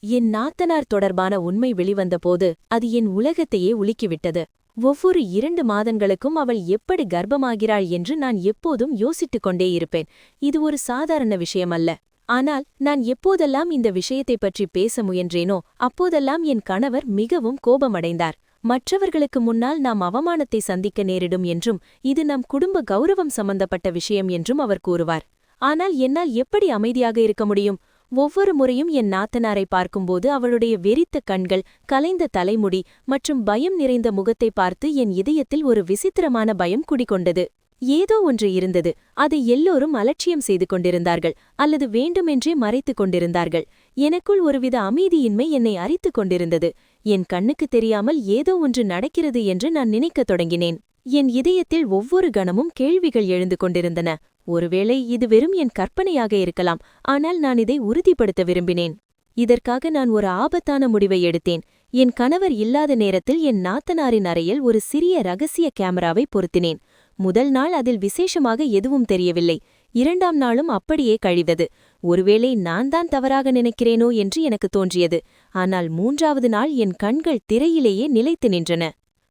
என் நாத்தனார் தொடர்பான உண்மை வெளிவந்தபோது அது என் உலகத்தையே உலுக்கிவிட்டது. ஒவ்வொரு 2 மாதங்களுக்கும் அவள் எப்படி கர்ப்பமாகிறாள் என்று நான் எப்போதும் யோசித்துக் கொண்டே இருப்பேன். இது ஒரு சாதாரண விஷயமல்ல. ஆனால் நான் எப்போதெல்லாம் இந்த விஷயத்தைப் பற்றி பேச முயன்றேனோ அப்போதெல்லாம் என் கணவர் மிகவும் கோபமடைந்தார். மற்றவர்களுக்கு முன்னால் நாம் அவமானத்தை சந்திக்க நேரிடும் என்றும் இது நம் குடும்ப கௌரவம் சம்பந்தப்பட்ட விஷயம் என்றும் அவர் கூறுவார். ஆனால் என்னால் எப்படி அமைதியாக இருக்க முடியும்? ஒவ்வொரு முறையும் என் நாத்தனாரை பார்க்கும்போது அவளுடைய வெறித்த கண்கள், கலைந்த தலைமுடி மற்றும் பயம் நிறைந்த முகத்தை பார்த்து என் இதயத்தில் ஒரு விசித்திரமான பயம் குடிகொண்டது. ஏதோ ஒன்று இருந்தது. அதை எல்லோரும் அலட்சியம் செய்து கொண்டிருந்தார்கள் அல்லது வேண்டுமென்றே மறைத்துக் கொண்டிருந்தார்கள். எனக்குள் ஒருவித அமைதியின்மை என்னை அரித்துக் கொண்டிருந்தது. என் கண்ணுக்கு தெரியாமல் ஏதோ ஒன்று நடக்கிறது என்று நான் நினைக்கத் தொடங்கினேன். என் இதயத்தில் ஒவ்வொரு கணமும் கேள்விகள் எழுந்து கொண்டிருந்தன. ஒருவேளை இது வெறும் என் கற்பனையாக இருக்கலாம், ஆனால் நான் இதை உறுதிப்படுத்த விரும்பினேன். இதற்காக நான் ஒரு ஆபத்தான முடிவை எடுத்தேன். என் கணவர் இல்லாத நேரத்தில் என் நாத்தனாரின் அறையில் ஒரு சிறிய ரகசிய கேமராவை பொருத்தினேன். முதல் நாள் அதில் விசேஷமாக எதுவும் தெரியவில்லை. 2ஆம் நாளும் அப்படியே கழிந்தது. ஒருவேளை நான் தான் தவறாக நினைக்கிறேனோ என்று எனக்கு தோன்றியது. ஆனால் 3ஆவது நாள் என் கண்கள் திரையிலேயே நிலைத்து நின்றன.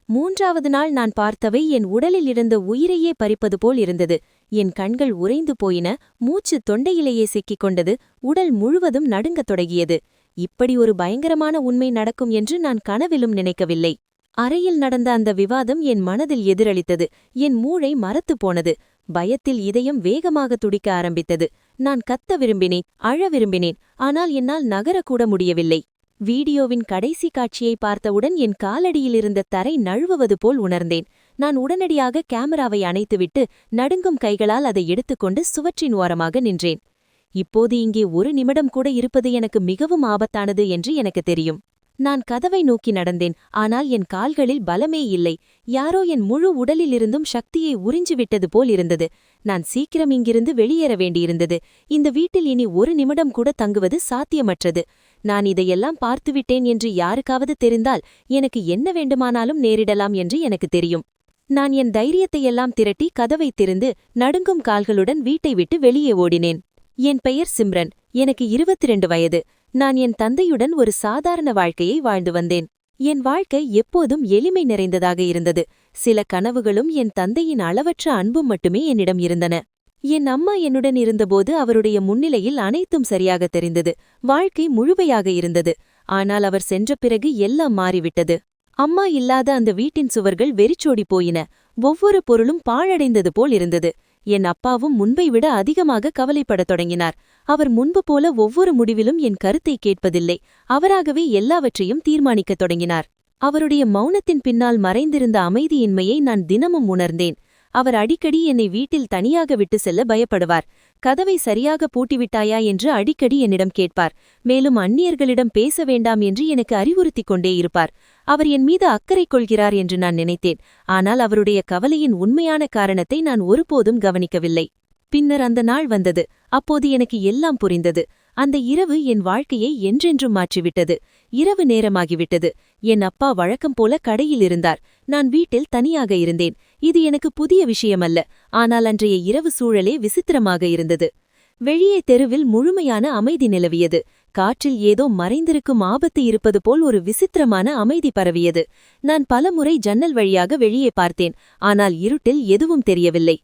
3ஆவது நாள் நான் பார்த்தவை என் உடலில் இருந்த உயிரையே பறிப்பது போல் இருந்தது. என் கண்கள் உறைந்து போயின, மூச்சு தொண்டையிலேயே சிக்கிக் கொண்டது, உடல் முழுவதும் நடுங்கத் தொடங்கியது. இப்படி ஒரு பயங்கரமான உண்மை நடக்கும் என்று நான் கனவிலும் நினைக்கவில்லை. அறையில் நடந்த அந்த விவாதம் என் மனதில் எதிரளித்தது. என் மூளை மரத்துப் போனது. பயத்தில் இதயம் வேகமாக துடிக்க ஆரம்பித்தது. நான் கத்த விரும்பினேன், அழ விரும்பினேன். ஆனால் என்னால் நகரக்கூட முடியவில்லை. வீடியோவின் கடைசி காட்சியை பார்த்தவுடன் என் காலடியிலிருந்த தரை நழுவுவது போல் உணர்ந்தேன். நான் உடனடியாக கேமராவை அணைத்துவிட்டு நடுங்கும் கைகளால் அதை எடுத்துக்கொண்டு சுவற்றின் ஓரமாக நின்றேன். இப்போது இங்கே ஒரு நிமிடம் கூட இருப்பது எனக்கு மிகவும் ஆபத்தானது என்று எனக்கு தெரியும். நான் கதவை நோக்கி நடந்தேன். ஆனால் என் கால்களில் பலமே இல்லை. யாரோ என் முழு உடலிலிருந்தும் சக்தியை உறிஞ்சிவிட்டது போல் இருந்தது. நான் சீக்கிரம் இங்கிருந்து வெளியேற வேண்டியிருந்தது. இந்த வீட்டில் இனி ஒரு நிமிடம் கூட தங்குவது சாத்தியமற்றது. நான் இதையெல்லாம் பார்த்துவிட்டேன் என்று யாருக்காவது தெரிந்தால் எனக்கு என்ன வேண்டுமானாலும் நேரிடலாம் என்று எனக்கு தெரியும். நான் என் தைரியத்தையெல்லாம் திரட்டி கதவை திறந்து நடுங்கும் கால்களுடன் வீட்டை விட்டு வெளியே ஓடினேன். என் பெயர் சிம்ரன். எனக்கு 22 வயது. நான் என் தந்தையுடன் ஒரு சாதாரண வாழ்க்கையை வாழ்ந்து வந்தேன். என் வாழ்க்கை எப்போதும் எளிமை நிறைந்ததாக இருந்தது. சில கனவுகளும் என் தந்தையின் அளவற்ற அன்பும் மட்டுமே என்னிடம் இருந்தன. என் அம்மா என்னுடன் இருந்தபோது அவருடைய முன்னிலையில் அனைத்தும் சரியாக தெரிந்தது. வாழ்க்கை முழுமையாக இருந்தது. ஆனால் அவர் சென்ற பிறகு எல்லாம் மாறிவிட்டது. அம்மா இல்லாத அந்த வீட்டின் சுவர்கள் வெறிச்சோடி போயின. ஒவ்வொரு பொருளும் பாழடைந்தது போல் இருந்தது. என் அப்பாவும் முன்பை விட அதிகமாக கவலைப்படத் தொடங்கினார். அவர் முன்பு போல ஒவ்வொரு முடிவிலும் என் கருத்தை கேட்பதில்லை. அவராகவே எல்லாவற்றையும் தீர்மானிக்கத் தொடங்கினார். அவருடைய மௌனத்தின் பின்னால் மறைந்திருந்த அமைதியின்மையை நான் தினமும் உணர்ந்தேன். அவர் அடிக்கடி என்னை வீட்டில் தனியாக விட்டு செல்ல பயப்படுவார். கதவை சரியாக பூட்டிவிட்டாயா என்று அடிக்கடி என்னிடம் கேட்பார். மேலும் அந்நியர்களிடம் பேச வேண்டாம் என்று எனக்கு அறிவுறுத்திக் கொண்டே இருப்பார். அவர் என் மீது அக்கறை கொள்கிறார் என்று நான் நினைத்தேன். ஆனால் அவருடைய கவலையின் உண்மையான காரணத்தை நான் ஒருபோதும் கவனிக்கவில்லை. பின்னர் அந்த நாள் வந்தது. அப்போது எனக்கு எல்லாம் புரிந்தது. அந்த இரவு என் வாழ்க்கையை என்றென்றும் மாற்றிவிட்டது. இரவு நேரமாகிவிட்டது. என் அப்பா வழக்கம் போல கடையில் இருந்தார். நான் வீட்டில் தனியாக இருந்தேன். இது எனக்கு புதிய விஷயமல்ல. ஆனால் அன்றைய இரவு சூழலே விசித்திரமாக இருந்தது. வெளியே தெருவில் முழுமையான அமைதி நிலவியது. காற்றில் ஏதோ மறைந்திருக்கும் ஆபத்து இருப்பது போல் ஒரு விசித்திரமான அமைதி பரவியது. நான் பலமுறை ஜன்னல் வழியாக வெளியே பார்த்தேன். ஆனால் இருட்டில் எதுவும் தெரியவில்லை.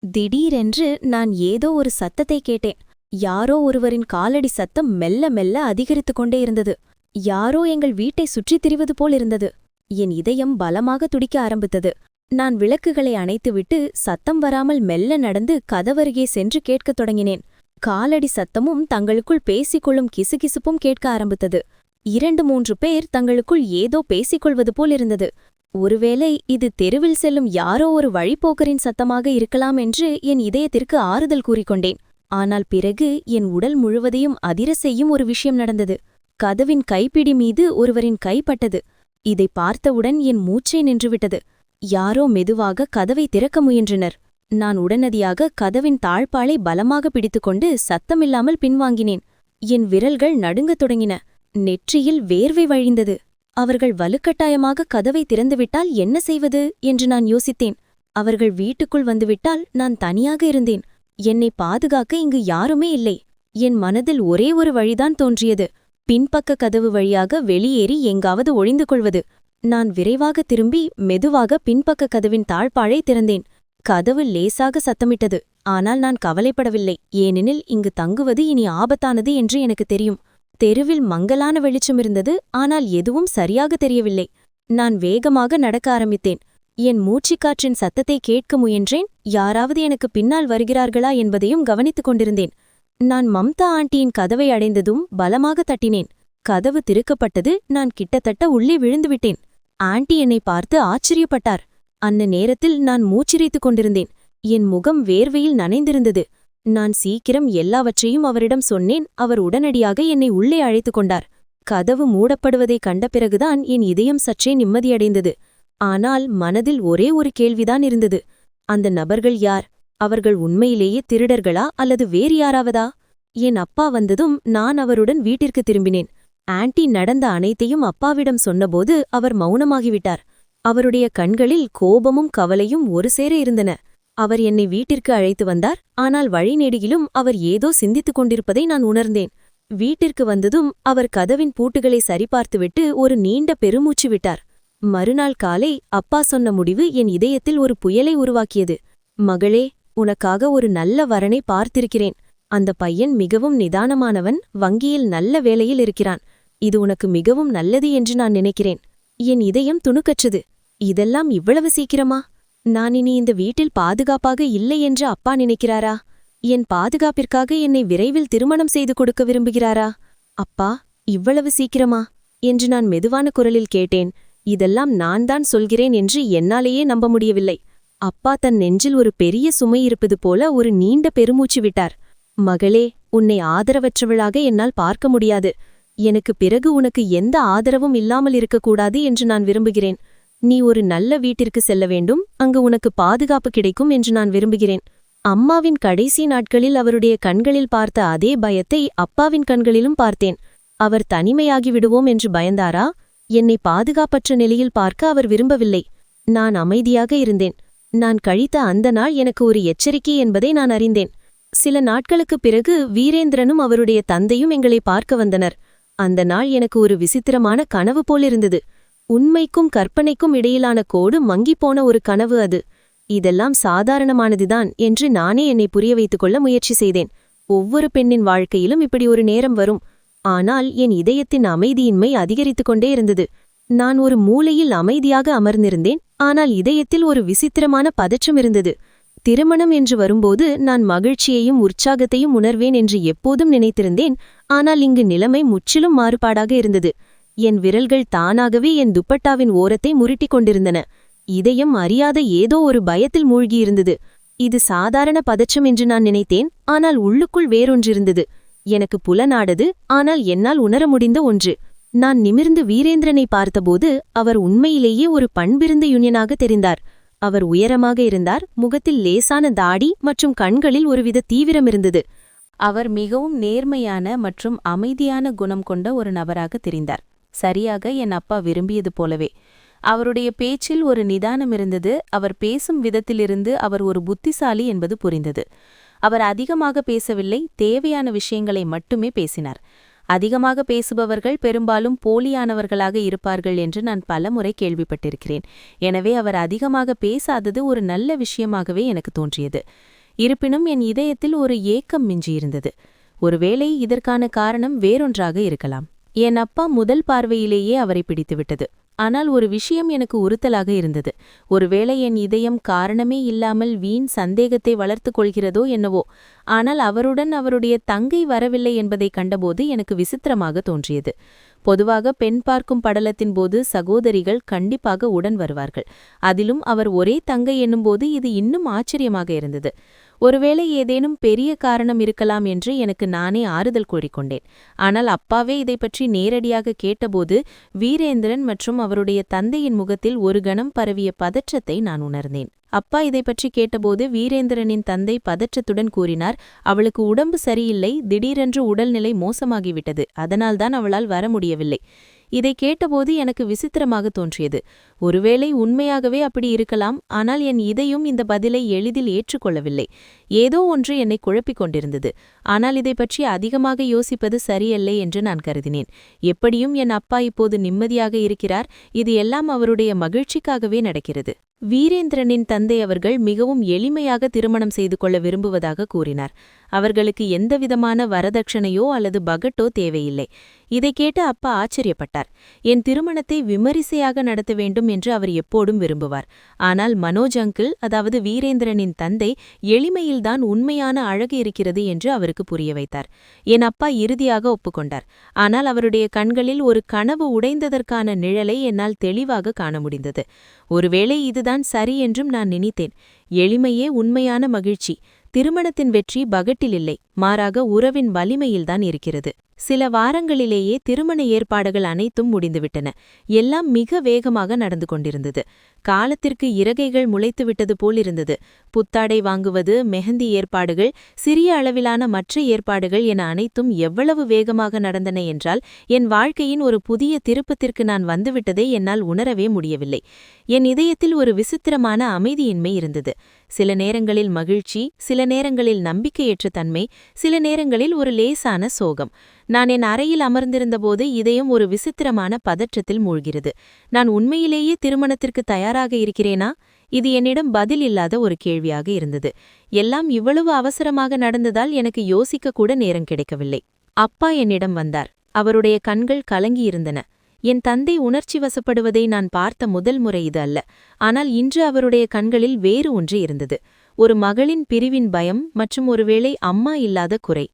திடீரென்று நான் ஏதோ ஒரு சத்தத்தை கேட்டேன். யாரோ ஒருவரின் காலடி சத்தம் மெல்ல மெல்ல அதிகரித்துக் கொண்டே இருந்தது. யாரோ எங்கள் வீட்டை சுற்றித் திரிவது போல் இருந்தது. என் இதயம் பலமாக துடிக்க ஆரம்பித்தது. நான் விளக்குகளை அணைத்துவிட்டு சத்தம் வராமல் மெல்ல நடந்து கதவருகே சென்று கேட்கத் தொடங்கினேன். காலடி சத்தமும் தங்களுக்குள் பேசிக்கொள்ளும் கிசுகிசுப்பும் கேட்க ஆரம்பித்தது. 2-3 பேர் தங்களுக்குள் ஏதோ பேசிக்கொள்வது போல் இருந்தது. ஒருவேளை இது தெருவில் செல்லும் யாரோ ஒரு வழிப்போக்கரின் சத்தமாக இருக்கலாம் என்று என் இதயத்திற்கு ஆறுதல் கூறிக்கொண்டேன். ஆனால் பிறகு என் உடல் முழுவதையும் அதிர செய்யும் ஒரு விஷயம் நடந்தது. கதவின் கைப்பிடி மீது ஒருவரின் கைப்பட்டது. இதை பார்த்தவுடன் என் மூச்சே நின்றுவிட்டது. யாரோ மெதுவாக கதவை திறக்க முயன்றனர். நான் உடனடியாக கதவின் தாழ்பாளை பலமாக பிடித்துக்கொண்டு சத்தமில்லாமல் பின்வாங்கினேன். என் விரல்கள் நடுங்கத் தொடங்கின. நெற்றியில் வேர்வை வழிந்தது. அவர்கள் வலுக்கட்டாயமாக கதவை திறந்துவிட்டால் என்ன செய்வது என்று நான் யோசித்தேன். அவர்கள் வீட்டுக்குள் வந்துவிட்டால் நான் தனியாக இருந்தேன். என்னை பாதுகாக்க இங்கு யாருமே இல்லை. என் மனதில் ஒரே ஒரு வழிதான் தோன்றியது. பின்பக்க கதவு வழியாக வெளியேறி எங்காவது ஒளிந்து கொள்வது. நான் விரைவாக திரும்பி மெதுவாக பின்பக்க கதவின் தாழ்பாழை திறந்தேன். கதவு லேசாக சத்தமிட்டது. ஆனால் நான் கவலைப்படவில்லை. ஏனெனில் இங்கு தங்குவது இனி ஆபத்தானது என்று எனக்கு தெரியும். தெருவில் மங்கலான வெளிச்சம் இருந்தது. ஆனால் எதுவும் சரியாக தெரியவில்லை. நான் வேகமாக நடக்க ஆரம்பித்தேன். என் மூச்சுக்காற்றின் சத்தத்தை கேட்க முயன்றேன். யாராவது எனக்கு பின்னால் வருகிறார்களா என்பதையும் கவனித்துக் கொண்டிருந்தேன். நான் மம்தா ஆண்டியின் கதவை அடைந்ததும் பலமாக தட்டினேன். கதவு திறக்கப்பட்டது. நான் கிட்டத்தட்ட உள்ளே விழுந்துவிட்டேன். ஆண்டி என்னை பார்த்து ஆச்சரியப்பட்டார். அந்த நேரத்தில் நான் மூச்சிரைத்துக் கொண்டிருந்தேன். என் முகம் வேர்வையில் நனைந்திருந்தது. நான் சீக்கிரம் எல்லாவற்றையும் அவரிடம் சொன்னேன். அவர் உடனடியாக என்னை உள்ளே அழைத்துக் கொண்டார். கதவு மூடப்படுவதைக் கண்ட பிறகுதான் என் இதயம் சற்றே நிம்மதியடைந்தது. ஆனால் மனதில் ஒரே ஒரு கேள்விதான் இருந்தது. அந்த நபர்கள் யார்? அவர்கள் உண்மையிலேயே திருடர்களா அல்லது வேறு யாராவதா? என் அப்பா வந்ததும் நான் அவருடன் வீட்டிற்கு திரும்பினேன். ஆண்டி நடந்த அனைத்தையும் அப்பாவிடம் சொன்னபோது அவர் மௌனமாகிவிட்டார். அவருடைய கண்களில் கோபமும் கவலையும் ஒரு சேர இருந்தன. அவர் என்னை வீட்டிற்கு அழைத்து வந்தார். ஆனால் வழிநெடுகிலும் அவர் ஏதோ சிந்தித்துக் கொண்டிருப்பதை நான் உணர்ந்தேன். வீட்டிற்கு வந்ததும் அவர் கதவின் பூட்டுகளை சரிபார்த்துவிட்டு ஒரு நீண்ட பெருமூச்சு விட்டார். மறுநாள் காலை அப்பா சொன்ன முடிவு என் இதயத்தில் ஒரு புயலை உருவாக்கியது. மகளே, உனக்காக ஒரு நல்ல வரனை பார்த்திருக்கிறேன். அந்த பையன் மிகவும் நிதானமானவன், வங்கியில் நல்ல வேலையில் இருக்கிறான். இது உனக்கு மிகவும் நல்லது என்று நான் நினைக்கிறேன். என் இதயம் துணுக்கற்றது. இதெல்லாம் இவ்வளவு சீக்கிரமா? நான் இனி இந்த வீட்டில் பாதுகாப்பாக இல்லை என்று அப்பா நினைக்கிறாரா? என் பாதுகாப்பிற்காக என்னை விரைவில் திருமணம் செய்து கொடுக்க விரும்புகிறாரா? அப்பா, இவ்வளவு சீக்கிரமா என்று நான் மெதுவான குரலில் கேட்டேன். இதெல்லாம் நான் தான் சொல்கிறேன் என்று என்னாலேயே நம்ப முடியவில்லை. அப்பா தன் நெஞ்சில் ஒரு பெரிய சுமை இருப்பது போல ஒரு நீண்ட பெருமூச்சு விட்டார். மகளே, உன்னை ஆதரவற்றவளாக என்னால் பார்க்க முடியாது. எனக்கு பிறகு உனக்கு எந்த ஆதரவும் இல்லாமல் இருக்கக்கூடாது என்று நான் விரும்புகிறேன். நீ ஒரு நல்ல வீட்டிற்கு செல்ல வேண்டும். அங்கு உனக்கு பாதுகாப்பு கிடைக்கும் என்று நான் விரும்புகிறேன். அம்மாவின் கடைசி நாட்களில் அவருடைய கண்களில் பார்த்த அதே பயத்தை அப்பாவின் கண்களிலும் பார்த்தேன். அவர் தனிமையாகி விடுவோம் என்று பயந்தாரா? என்னை பாதுகாப்பற்ற நிலையில் பார்க்க அவர் விரும்பவில்லை. நான் அமைதியாக இருந்தேன். நான் கழித்த அந்த நாள் எனக்கு ஒரு எச்சரிக்கை என்பதை நான் அறிந்தேன். சில நாட்களுக்குப் பிறகு வீரேந்திரனும் அவருடைய தந்தையும் எங்களை பார்க்க வந்தனர். அந்த நாள் எனக்கு ஒரு விசித்திரமான கனவு போலிருந்தது. உண்மைக்கும் கற்பனைக்கும் இடையிலான கோடு மங்கிப்போன ஒரு கனவு அது. இதெல்லாம் சாதாரணமானதுதான் என்று நானே என்னை புரிய வைத்துக் கொள்ள முயற்சி செய்தேன். ஒவ்வொரு பெண்ணின் வாழ்க்கையிலும் இப்படி ஒரு நேரம் வரும். ஆனால் என் இதயத்தின் அமைதியின்மை அதிகரித்துக் கொண்டே இருந்தது. நான் ஒரு மூலையில் அமைதியாக அமர்ந்திருந்தேன். ஆனால் இதயத்தில் ஒரு விசித்திரமான பதற்றம் இருந்தது. திருமணம் என்று வரும்போது நான் மகிழ்ச்சியையும் உற்சாகத்தையும் உணர்வேன் என்று எப்போதும் நினைத்திருந்தேன். ஆனால் இங்கு நிலைமை முற்றிலும் மாறுபாடாக இருந்தது. என் விரல்கள் தானாகவே என் துப்பட்டாவின் ஓரத்தை முருட்டிக் கொண்டிருந்தன. இதயம் அறியாத ஏதோ ஒரு பயத்தில் மூழ்கியிருந்தது. இது சாதாரண பதற்றம் என்று நான் நினைத்தேன். ஆனால் உள்ளுக்குள் வேறொன்றிருந்தது. எனக்கு புலனாடது, ஆனால் என்னால் உணர முடிந்த ஒன்று. நான் நிமிர்ந்து வீரேந்திரனை பார்த்தபோது அவர் உண்மையிலேயே ஒரு பண்பிருந்த யுனியனாக தெரிந்தார். அவர் உயரமாக இருந்தார். முகத்தில் லேசான தாடி மற்றும் கண்களில் ஒருவித தீவிரம் இருந்தது. அவர் மிகவும் நேர்மையான மற்றும் அமைதியான குணம் கொண்ட ஒரு நபராக தெரிந்தார். சரியாக என் அப்பா விரும்பியது போலவே. அவருடைய பேச்சில் ஒரு நிதானம் இருந்தது. அவர் பேசும் விதத்திலிருந்து அவர் ஒரு புத்திசாலி என்பது புரிந்தது. அவர் அதிகமாக பேசவில்லை, தேவையான விஷயங்களை மட்டுமே பேசினார். அதிகமாக பேசுபவர்கள் பெரும்பாலும் போலியானவர்களாக இருப்பார்கள் என்று நான் பலமுறை கேள்விப்பட்டிருக்கிறேன். எனவே அவர் அதிகமாக பேசாதது ஒரு நல்ல விஷயமாகவே எனக்கு தோன்றியது. இருப்பினும் என் இதயத்தில் ஒரு ஏக்கம் மிஞ்சியிருந்தது. ஒருவேளை இதற்கான காரணம் வேறொன்றாக இருக்கலாம். என் அப்பா முதல் பார்வையிலேயே அவரை பிடித்துவிட்டது. ஆனால் ஒரு விஷயம் எனக்கு உறுத்தலாக இருந்தது. ஒருவேளை என் இதயம் காரணமே இல்லாமல் வீண் சந்தேகத்தை வளர்த்துக் கொள்கிறதோ என்னவோ. ஆனால் அவருடன் அவருடைய தங்கை வரவில்லை என்பதை கண்டபோது எனக்கு விசித்திரமாக தோன்றியது. பொதுவாக பெண் பார்க்கும் படலத்தின் போது சகோதரிகள் கண்டிப்பாக உடன் வருவார்கள். அதிலும் அவர் ஒரே தங்கை என்னும்போது இது இன்னும் ஆச்சரியமாக இருந்தது. ஒருவேளை ஏதேனும் பெரிய காரணம் இருக்கலாம் என்று எனக்கு நானே ஆறுதல் கூறிக்கொண்டேன். ஆனால் அப்பாவே இதை பற்றி நேரடியாக கேட்டபோது வீரேந்திரன் மற்றும் அவருடைய தந்தையின் முகத்தில் ஒரு கணம் பரவிய பதற்றத்தை நான் உணர்ந்தேன். அப்பா இதை பற்றி கேட்டபோது வீரேந்திரனின் தந்தை பதற்றத்துடன் கூறினார், அவளுக்கு உடம்பு சரியில்லை, திடீரென்று உடல்நிலை மோசமாகிவிட்டது, அதனால்தான் அவளால் வர முடியவில்லை. இதை கேட்டபோது எனக்கு விசித்திரமாக தோன்றியது. ஒருவேளை உண்மையாகவே அப்படி இருக்கலாம். ஆனால் என் இதயம் இந்த பதிலை எளிதில் ஏற்றுக்கொள்ளவில்லை. ஏதோ ஒன்று என்னை குழப்பிக் கொண்டிருந்தது. ஆனால் இதை பற்றி அதிகமாக யோசிப்பது சரியல்ல என்று நான் கருதினேன். எப்படியும் என் அப்பா இப்போது நிம்மதியாக இருக்கிறார். இது எல்லாம் அவருடைய மகிழ்ச்சிக்காகவே நடக்கிறது. வீரேந்திரனின் தந்தை அவர்கள் மிகவும் எளிமையாக திருமணம் செய்து கொள்ள விரும்புவதாக கூறினார். அவர்களுக்கு எந்தவிதமான வரதட்சணையோ அல்லது பகட்டோ தேவையில்லை. இதை கேட்டு அப்பா ஆச்சரியப்பட்டார். என் திருமணத்தை விமரிசையாக நடத்த வேண்டும் என்று அவர் எப்போதும் விரும்புவார். ஆனால் மனோஜ் அங்கிள், அதாவது வீரேந்திரனின் தந்தை, எளிமையில்தான் உண்மையான அழகு இருக்கிறது என்று அவருக்கு புரிய வைத்தார். என் அப்பா இறுதியாக ஒப்புக்கொண்டார். ஆனால் அவருடைய கண்களில் ஒரு கனவு உடைந்ததற்கான நிழலை என்னால் தெளிவாக காண முடிந்தது. ஒருவேளை இதுதான் சரி என்றும் நான் நினைத்தேன். எளிமையே உண்மையான மகிழ்ச்சி. திருமணத்தின் வெற்றி பகட்டில் இல்லை, மாறாக உறவின் வலிமையில்தான் இருக்கிறது. சில வாரங்களிலேயே திருமண ஏற்பாடுகள் அனைத்தும் முடிந்துவிட்டன. எல்லாம் மிக வேகமாக நடந்து கொண்டிருந்தது. காலத்திற்கு இறகைகள் முளைத்துவிட்டது போலிருந்தது. புத்தாடை வாங்குவது, மெஹந்தி ஏற்பாடுகள், சிறிய அளவிலான மற்ற ஏற்பாடுகள் என அனைத்தும் எவ்வளவு வேகமாக நடந்தன என்றால் என் வாழ்க்கையின் ஒரு புதிய திருப்பத்திற்கு நான் வந்துவிட்டதை என்னால் உணரவே முடியவில்லை. என் இதயத்தில் ஒரு விசித்திரமான அமைதியின்மை இருந்தது. சில நேரங்களில் மகிழ்ச்சி, சில நேரங்களில் நம்பிக்கையற்ற தன்மை, சில நேரங்களில் ஒரு லேசான சோகம். நான் என் அறையில் அமர்ந்திருந்தபோது இதயம் ஒரு விசித்திரமான பதற்றத்தில் மூழ்கிறது. நான் உண்மையிலேயே திருமணத்திற்கு தயாராக இருக்கிறேனா? இது என்னிடம் பதில் இல்லாத ஒரு கேள்வியாக இருந்தது. எல்லாம் இவ்வளவு அவசரமாக நடந்ததால் எனக்கு யோசிக்க கூட நேரம் கிடைக்கவில்லை. அப்பா என்னிடம் வந்தார். அவருடைய கண்கள் கலங்கியிருந்தன. என் தந்தை உணர்ச்சி வசப்படுவதை நான் பார்த்த முதல் முறை இது அல்ல. ஆனால் இன்று அவருடைய கண்களில் வேறு ஒன்று இருந்தது. ஒரு மகளின் பிரிவின் பயம் மற்றும் ஒருவேளை அம்மா இல்லாத குறை.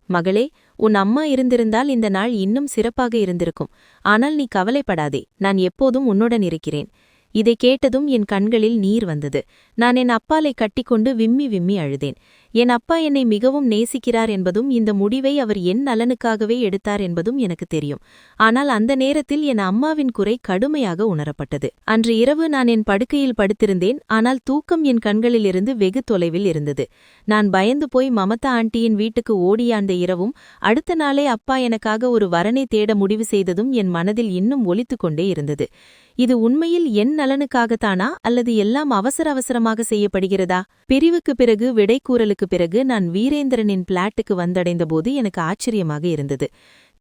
மகளே, உன் அம்மா இருந்திருந்தால் இந்த நாள் இன்னும் சிறப்பாக இருந்திருக்கும். ஆனால் நீ கவலைப்படாதே, நான் எப்போதும் உன்னுடன் இருக்கிறேன். இதை கேட்டதும் என் கண்களில் நீர் வந்தது. நான் என் அப்பாலை கட்டிக்கொண்டு விம்மி விம்மி அழுதேன். என் அப்பா என்னை மிகவும் நேசிக்கிறார் என்பதும் இந்த முடிவை அவர் என் நலனுக்காகவே எடுத்தார் என்பதும் எனக்கு தெரியும். ஆனால் அந்த நேரத்தில் என் அம்மாவின் குறை கடுமையாக உணரப்பட்டது. அன்று இரவு நான் என் படுக்கையில் படுத்திருந்தேன். ஆனால் தூக்கம் என் கண்களிலிருந்து வெகு தொலைவில் இருந்தது. நான் பயந்து போய் மமதா ஆண்டியின் வீட்டுக்கு ஓடிய அந்த இரவும், அடுத்த நாளே அப்பா எனக்காக ஒரு வரனை தேட முடிவு செய்ததும் என் மனதில் இன்னும் ஒலித்துக் கொண்டே இருந்தது. இது உண்மையில் என் நலனுக்காகத்தானா அல்லது எல்லாம் அவசர அவசரமாக செய்யப்படுகிறதா? பிரிவுக்கு பிறகு, விடைக்கூறலுக்கு பிறகு நான் வீரேந்திரனின் பிளாட்டுக்கு வந்தடைந்தபோது எனக்கு ஆச்சரியமாக இருந்தது.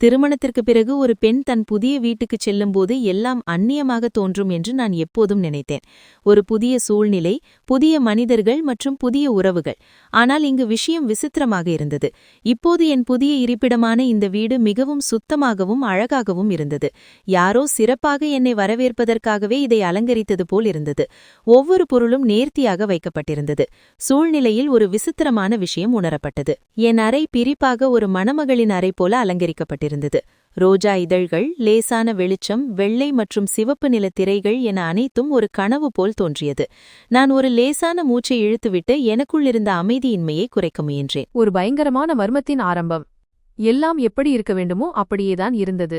திருமணத்திற்கு பிறகு ஒரு பெண் தன் புதிய வீட்டுக்குச் செல்லும்போது எல்லாம் அந்நியமாக தோன்றும் என்று நான் எப்போதும் நினைத்தேன். ஒரு புதிய சூழ்நிலை, புதிய மனிதர்கள் மற்றும் புதிய உறவுகள். ஆனால் இங்கு விஷயம் விசித்திரமாக இருந்தது. இப்போது என் புதிய இருப்பிடமான இந்த வீடு மிகவும் சுத்தமாகவும் அழகாகவும் இருந்தது. யாரோ சிறப்பாக என்னை வரவேற்பதற்காகவே இதை அலங்கரித்தது போல் இருந்தது. ஒவ்வொரு பொருளும் நேர்த்தியாக வைக்கப்பட்டிருந்தது. சூழ்நிலையில் ஒரு விசித்திரமான விஷயம் உணரப்பட்டது. என் அறை பிரிப்பாக ஒரு மணமகளின் அறை போல அலங்கரிக்கப்பட்டிருந்தது. ரோஜா இதழ்கள், லேசான வெளிச்சம், வெள்ளை மற்றும் சிவப்பு நில திரைகள் என அனைத்தும் ஒரு கனவு போல் தோன்றியது. நான் ஒரு லேசான மூச்சை இழுத்துவிட்டு எனக்குள்ளிருந்த அமைதியின்மையை குறைக்க முயன்றேன். ஒரு பயங்கரமான மர்மத்தின் ஆரம்பம். எல்லாம் எப்படி இருக்க வேண்டுமோ அப்படியேதான் இருந்தது.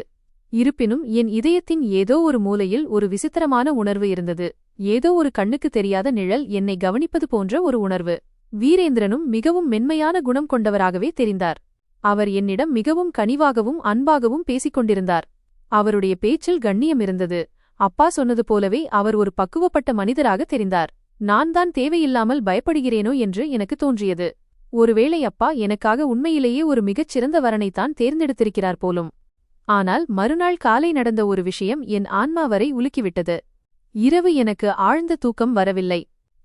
இருப்பினும் என் இதயத்தின் ஏதோ ஒரு மூலையில் ஒரு விசித்திரமான உணர்வு இருந்தது. ஏதோ ஒரு கண்ணுக்கு தெரியாத நிழல் என்னை கவனிப்பது போன்ற ஒரு உணர்வு. வீரேந்திரனும் மிகவும் மென்மையான குணம் கொண்டவராகவே தெரிந்தார். அவர் என்னிடம் மிகவும் கனிவாகவும் அன்பாகவும் பேசிக் கொண்டிருந்தார். அவருடைய பேச்சில் கண்ணியம் இருந்தது. அப்பா சொன்னது போலவே அவர் ஒரு பக்குவப்பட்ட மனிதராக தெரிந்தார். நான் தான் தேவையில்லாமல் பயப்படுகிறேனோ என்று எனக்கு தோன்றியது. ஒருவேளை அப்பா எனக்காக உண்மையிலேயே ஒரு மிகச்சிறந்த வரனைத்தான் தேர்ந்தெடுத்திருக்கிறார் போலும். ஆனால் மறுநாள் காலை நடந்த ஒரு விஷயம் என் ஆன்மா வரை உலுக்கிவிட்டது. இரவு எனக்கு ஆழ்ந்த தூக்கம் வரவில்லை.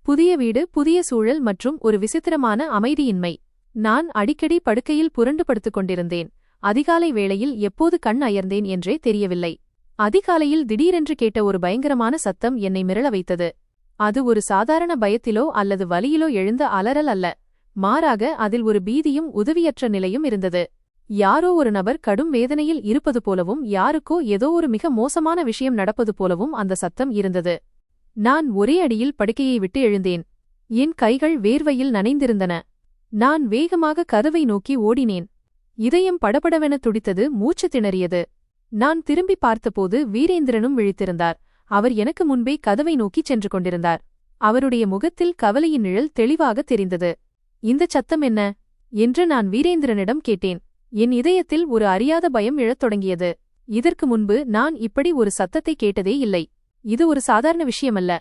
புதிய வீடு, புதிய சூழல் மற்றும் ஒரு விசித்திரமான அமைதியின்மை. நான் அடிக்கடி படுக்கையில் புரண்டு படுத்துக் கொண்டிருந்தேன். அதிகாலை வேளையில் எப்போது கண் அயர்ந்தேன் என்றே தெரியவில்லை. அதிகாலையில் திடீரென்று கேட்ட ஒரு பயங்கரமான சத்தம் என்னை மிரள வைத்தது. அது ஒரு சாதாரண பயத்திலோ அல்லது வலியிலோ எழுந்த அலறல் அல்ல. மாறாக அதில் ஒரு பீதியும் உதவியற்ற நிலையும் இருந்தது. யாரோ ஒரு நபர் கடும் வேதனையில் இருப்பது போலவும், யாருக்கோ ஏதோ ஒரு மிக மோசமான விஷயம் நடப்பது போலவும் அந்த சத்தம் இருந்தது. நான் ஒரே அடியில் படுக்கையை விட்டு எழுந்தேன். என் கைகள் வேர்வையில் நனைந்திருந்தன. நான் வேகமாக கதவை நோக்கி ஓடினேன். இதயம் படபடவென துடித்தது, மூச்சு திணறியது. நான் திரும்பி பார்த்தபோது வீரேந்திரனும் விழித்திருந்தார். அவர் எனக்கு முன்பே கதவை நோக்கிச் சென்று கொண்டிருந்தார். அவருடைய முகத்தில் கவலையின் நிழல் தெளிவாக தெரிந்தது. இந்தச் சத்தம் என்ன என்று நான் வீரேந்திரனிடம் கேட்டேன். என் இதயத்தில் ஒரு அறியாத பயம் எழத் தொடங்கியது. இதற்கு முன்பு நான் இப்படி ஒரு சத்தத்தை கேட்டதே இல்லை. இது ஒரு சாதாரண விஷயமல்ல.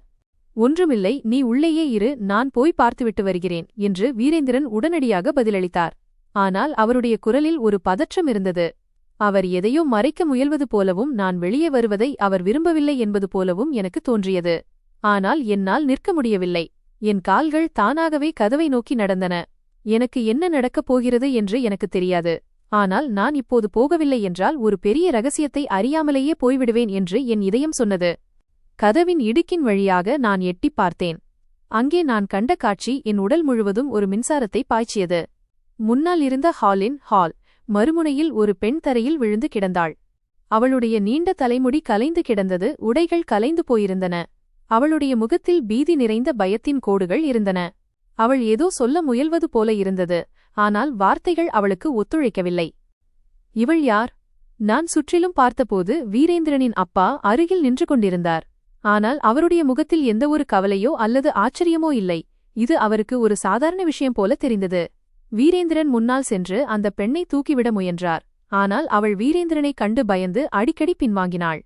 ஒன்றுமில்லை, நீ உள்ளேயே இரு, நான் போய் பார்த்துவிட்டு வருகிறேன் என்று வீரேந்திரன் உடனடியாக பதிலளித்தார். ஆனால் அவருடைய குரலில் ஒரு பதற்றம் இருந்தது. அவர் எதையோ மறைக்க முயல்வது போலவும் நான் வெளியே வருவதை அவர் விரும்பவில்லை என்பது போலவும் எனக்கு தோன்றியது. ஆனால் என்னால் நிற்க முடியவில்லை. என் கால்கள் தானாகவே கதவை நோக்கி நடந்தன. எனக்கு என்ன நடக்கப் போகிறது என்று எனக்கு தெரியாது. ஆனால் நான் இப்போது போகவில்லை என்றால் ஒரு பெரிய ரகசியத்தை அறியாமலேயே போய்விடுவேன் என்று என் இதயம் சொன்னது. கதவின் இடுக்கின் வழியாக நான் எட்டிப் பார்த்தேன். அங்கே நான் கண்ட காட்சி என் உடல் முழுவதும் ஒரு மின்சாரத்தை பாய்ச்சியது. முன்னால் இருந்த ஹாலின் மறுமுனையில் ஒரு பெண் தரையில் விழுந்து கிடந்தாள். அவளுடைய நீண்ட தலைமுடி கலைந்து கிடந்தது, உடைகள் கலைந்து போயிருந்தன. அவளுடைய முகத்தில் பீதி நிறைந்த பயத்தின் கோடுகள் இருந்தன. அவள் ஏதோ சொல்ல முயல்வது போல இருந்தது, ஆனால் வார்த்தைகள் அவளுக்கு ஒத்துழைக்கவில்லை. இவள் யார்? நான் சுற்றிலும் பார்த்தபோது வீரேந்திரனின் அப்பா அருகில் நின்று கொண்டிருந்தார். ஆனால் அவருடைய முகத்தில் எந்தவொரு கவலையோ அல்லது ஆச்சரியமோ இல்லை. இது அவருக்கு ஒரு சாதாரண விஷயம் போல தெரிந்தது. வீரேந்திரன் முன்னால் சென்று அந்த பெண்ணை தூக்கிவிட முயன்றார். ஆனால் அவள் வீரேந்திரனைக் கண்டு பயந்து அடிக்கடி பின்வாங்கினாள்.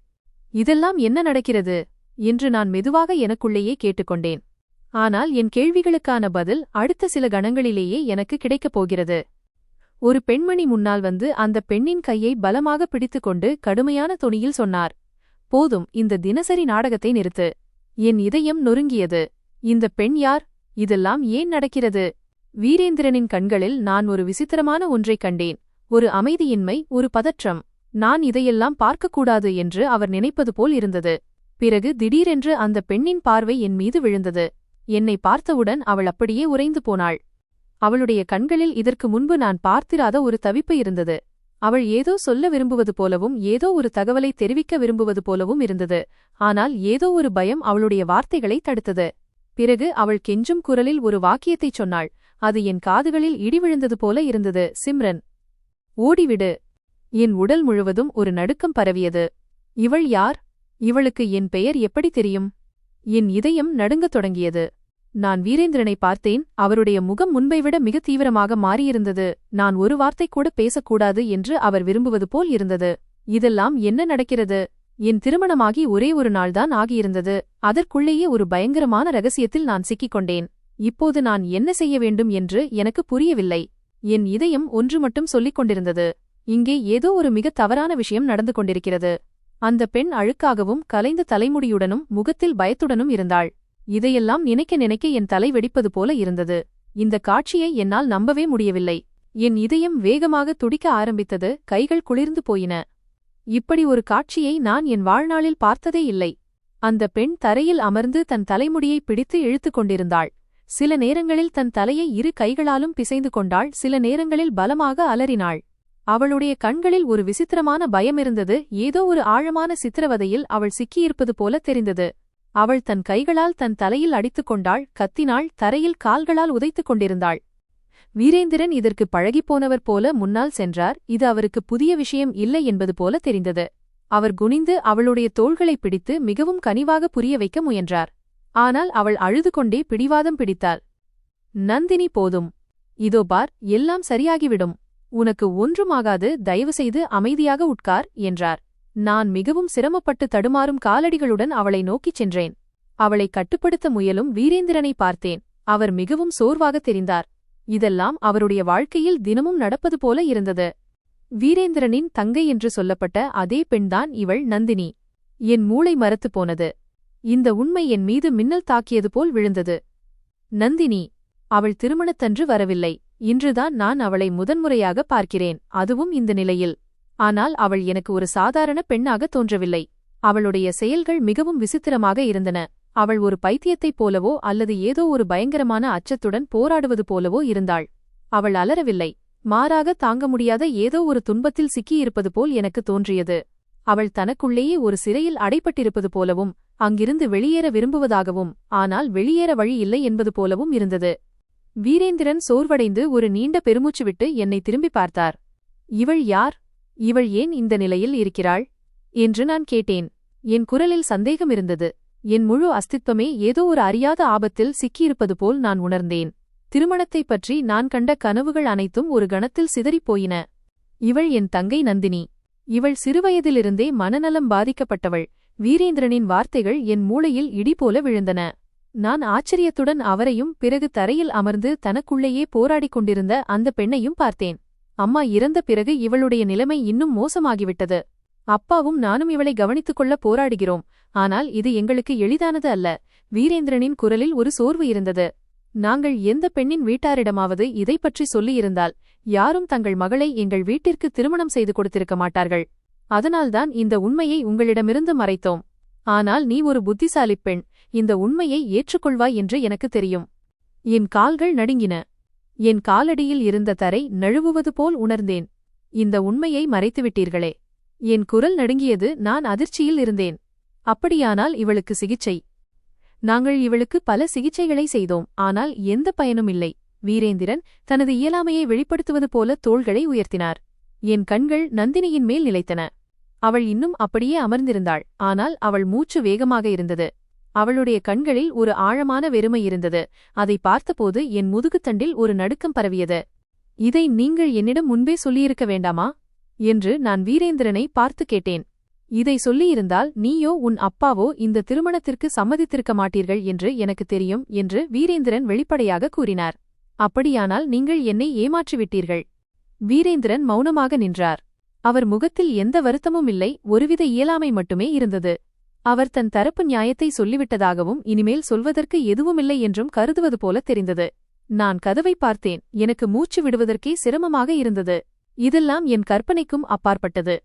இதெல்லாம் என்ன நடக்கிறது என்று நான் மெதுவாக எனக்குள்ளேயே கேட்டுக்கொண்டேன். ஆனால் என் கேள்விகளுக்கான பதில் அடுத்த சில கணங்களிலேயே எனக்கு கிடைக்கப் போகிறது. ஒரு பெண்மணி முன்னால் வந்து அந்த பெண்ணின் கையை பலமாக பிடித்துக்கொண்டு கடுமையான தொனியில் சொன்னார், போதும், இந்த தினசரி நாடகத்தை நிறுத்து. என் இதயம் நொறுங்கியது. இந்த பெண் யார்? இதெல்லாம் ஏன் நடக்கிறது? வீரேந்திரனின் கண்களில் நான் ஒரு விசித்திரமான ஒன்றைக் கண்டேன். ஒரு அமைதியின்மை, ஒரு பதற்றம். நான் இதையெல்லாம் பார்க்கக்கூடாது என்று அவர் நினைப்பது போல் இருந்தது. பிறகு திடீரென்று அந்த பெண்ணின் பார்வை என் மீது விழுந்தது. என்னை பார்த்தவுடன் அவள் அப்படியே உறைந்து போனாள். அவளுடைய கண்களில் இதற்கு முன்பு நான் பார்த்திராத ஒரு தவிப்பு இருந்தது. அவள் ஏதோ சொல்ல விரும்புவது போலவும் ஏதோ ஒரு தகவலை தெரிவிக்க விரும்புவது போலவும் இருந்தது. ஆனால் ஏதோ ஒரு பயம் அவளுடைய வார்த்தைகளை தடுத்தது. பிறகு அவள் கெஞ்சும் குரலில் ஒரு வாக்கியத்தைச் சொன்னாள். அது என் காதுகளில் இடி விழுந்தது போல இருந்தது. சிம்ரன், ஓடிவிடு. என் உடல் முழுவதும் ஒரு நடுக்கம் பரவியது. இவள் யார்? இவளுக்கு என் பெயர் எப்படி தெரியும்? என் இதயம் நடுங்கத் தொடங்கியது. நான் வீரேந்திரனை பார்த்தேன். அவருடைய முகம் முன்பைவிட மிக தீவிரமாக மாறியிருந்தது. நான் ஒரு வார்த்தை கூட பேசக்கூடாது என்று அவர் விரும்புவது போல் இருந்தது. இதெல்லாம் என்ன நடக்கிறது? என் திருமணமாகி ஒரே ஒரு நாள்தான் ஆகியிருந்தது. அதற்குள்ளேயே ஒரு பயங்கரமான ரகசியத்தில் நான் சிக்கிக்கொண்டேன். இப்போது நான் என்ன செய்ய வேண்டும் என்று எனக்கு புரியவில்லை. என் இதயம் ஒன்று மட்டும் சொல்லிக் கொண்டிருந்தது, இங்கே ஏதோ ஒரு மிக தவறான விஷயம் நடந்து கொண்டிருக்கிறது. அந்த பெண் அழுக்காகவும் கலைந்த தலைமுடியுடனும் முகத்தில் பயத்துடனும் இருந்தாள். இதையெல்லாம் நினைக்க நினைக்க என் தலை வெடிப்பது போல இருந்தது. இந்த காட்சியை என்னால் நம்பவே முடியவில்லை. என் இதயம் வேகமாக துடிக்க ஆரம்பித்தது, கைகள் குளிர்ந்து போயின. இப்படி ஒரு காட்சியை நான் என் வாழ்நாளில் பார்த்ததே இல்லை. அந்த பெண் தரையில் அமர்ந்து தன் தலைமுடியை பிடித்து இழுத்துக் கொண்டிருந்தாள். சில நேரங்களில் தன் தலையை இரு கைகளாலும் பிசைந்து கொண்டாள், சில நேரங்களில் பலமாக அலறினாள். அவளுடைய கண்களில் ஒரு விசித்திரமான பயமிருந்தது. ஏதோ ஒரு ஆழமான சித்திரவதையில் அவள் சிக்கியிருப்பது போல தெரிந்தது. அவள் தன் கைகளால் தன் தலையில் அடித்துக் கொண்டாள், கத்தினாள், தரையில் கால்களால் உதைத்துக் கொண்டிருந்தாள். வீரேந்திரன் இதற்கு பழகிப்போனவர் போல முன்னால் சென்றார். இது அவருக்கு புதிய விஷயம் இல்லை என்பது போல தெரிந்தது. அவர் குனிந்து அவளுடைய தோள்களை பிடித்து மிகவும் கனிவாக புரிய வைக்க முயன்றார். ஆனால் அவள் அழுது கொண்டே பிடிவாதம் பிடித்தாள். நந்தினி, போதும். இதோ பார், எல்லாம் சரியாகிவிடும். உனக்கு ஒன்றுமாகாது, தயவுசெய்து அமைதியாக உட்கார் என்றார். நான் மிகவும் சிரமப்பட்டு தடுமாறும் காலடிகளுடன் அவளை நோக்கிச் சென்றேன். அவளை கட்டுப்படுத்த முயலும் வீரேந்திரனை பார்த்தேன். அவர் மிகவும் சோர்வாக தெரிந்தார். இதெல்லாம் அவருடைய வாழ்க்கையில் தினமும் நடப்பது போல இருந்தது. வீரேந்திரனின் தங்கை என்று சொல்லப்பட்ட அதே பெண்தான் இவள், நந்தினி. என் மூளை மரத்துப் போனது. இந்த உண்மை என் மீது மின்னல் தாக்கியது போல் விழுந்தது. நந்தினி, அவள் திருமணத்தன்று வரவில்லை. இன்றுதான் நான் அவளை முதன்முறையாக பார்க்கிறேன், அதுவும் இந்த நிலையில். ஆனால் அவள் எனக்கு ஒரு சாதாரண பெண்ணாக தோன்றவில்லை. அவளுடைய செயல்கள் மிகவும் விசித்திரமாக இருந்தன. அவள் ஒரு பைத்தியத்தைப் போலவோ அல்லது ஏதோ ஒரு பயங்கரமான அச்சத்துடன் போராடுவது போலவோ இருந்தாள். அவள் அலறவில்லை. மாறாக தாங்க முடியாத ஏதோ ஒரு துன்பத்தில் சிக்கியிருப்பது போல் எனக்கு தோன்றியது. அவள் தனக்குள்ளேயே ஒரு சிறையில் அடைப்பட்டிருப்பது போலவும், அங்கிருந்து வெளியேற விரும்புவதாகவும், ஆனால் வெளியேற வழி இல்லை என்பது போலவும் இருந்தது. வீரேந்திரன் சோர்வடைந்து ஒரு நீண்ட பெருமூச்சு விட்டு என்னை திரும்பி பார்த்தார். இவள் யார்? இவள் ஏன் இந்த நிலையில் இருக்கிறாள் என்று நான் கேட்டேன். என் குரலில் சந்தேகம் இருந்தது. என் முழு அஸ்தித்வமே ஏதோ ஒரு அறியாத ஆபத்தில் சிக்கியிருப்பது போல் நான் உணர்ந்தேன். திருமணத்தைப் பற்றி நான் கண்ட கனவுகள் அனைத்தும் ஒரு கணத்தில் சிதறிப் போயின. இவள் என் தங்கை நந்தினி. இவள் சிறுவயதிலிருந்தே மனநலம் பாதிக்கப்பட்டவள். வீரேந்திரனின் வார்த்தைகள் என் மூளையில் இடிபோல விழுந்தன. நான் ஆச்சரியத்துடன் அவரையும் பிறகு தரையில் அமர்ந்து தனக்குள்ளேயே போராடிக் கொண்டிருந்த அந்த பெண்ணையும் பார்த்தேன். அம்மா இறந்த பிறகு இவளுடைய நிலைமை இன்னும் மோசமாகிவிட்டது. அப்பாவும் நானும் இவளை கவனித்துக் கொள்ள போராடுகிறோம். ஆனால் இது எங்களுக்கு எளிதானது அல்ல. வீரேந்திரனின் குரலில் ஒரு சோர்வு இருந்தது. நாங்கள் எந்த பெண்ணின் வீட்டாரிடமாவது இதைப் பற்றி சொல்லியிருந்தால் யாரும் தங்கள் மகளை எங்கள் வீட்டிற்கு திருமணம் செய்து கொடுத்திருக்க மாட்டார்கள். அதனால்தான் இந்த உண்மையை உங்களிடமிருந்து மறைத்தோம். ஆனால் நீ ஒரு புத்திசாலிப் பெண், இந்த உண்மையை ஏற்றுக்கொள்வாய் என்று எனக்கு தெரியும். என் கால்கள் நடுங்கின. என் காலடியில் இருந்த தரை நழுவுவது போல் உணர்ந்தேன். இந்த உண்மையை மறைத்துவிட்டீர்களே. என் குரல் நடுங்கியது. நான் அதிர்ச்சியில் இருந்தேன். அப்படியானால் இவளுக்கு சிகிச்சை? நாங்கள் இவளுக்கு பல சிகிச்சைகளை செய்தோம். ஆனால் எந்த பயனும் இல்லை. வீரேந்திரன் தனது இயலாமையை வெளிப்படுத்துவது போல தோள்களை உயர்த்தினார். என் கண்கள் நந்தினியின் மேல் நிலைத்தன. அவள் இன்னும் அப்படியே அமர்ந்திருந்தாள். ஆனால் அவள் மூச்சு வேகமாக இருந்தது. அவளுடைய கண்களில் ஒரு ஆழமான வெறுமை இருந்தது. அதை பார்த்தபோது என் முதுகுத்தண்டில் ஒரு நடுக்கம் பரவியது. இதை நீங்கள் என்னிடம் முன்பே சொல்லியிருக்க வேண்டாமா என்று நான் வீரேந்திரனை பார்த்து கேட்டேன். இதை சொல்லியிருந்தால் நீயோ உன் அப்பாவோ இந்த திருமணத்திற்கு சம்மதித்திருக்க மாட்டீர்கள் என்று எனக்கு தெரியும் என்று வீரேந்திரன் வெளிப்படையாக கூறினார். அப்படியானால் நீங்கள் என்னை ஏமாற்றிவிட்டீர்கள். வீரேந்திரன் மௌனமாக நின்றார். அவர் முகத்தில் எந்த வருத்தமும் இல்லை, ஒருவித இயலாமை மட்டுமே இருந்தது. அவர் தன் தரப்பு நியாயத்தை சொல்லிவிட்டதாகவும் இனிமேல் சொல்வதற்கு எதுவுமில்லை என்றும் கருதுவது போல தெரிந்தது. நான் கதவை பார்த்தேன். எனக்கு மூச்சு விடுவதற்கே சிரமமாக இருந்தது. இதெல்லாம் என் கற்பனைக்கும் அப்பாற்பட்டது.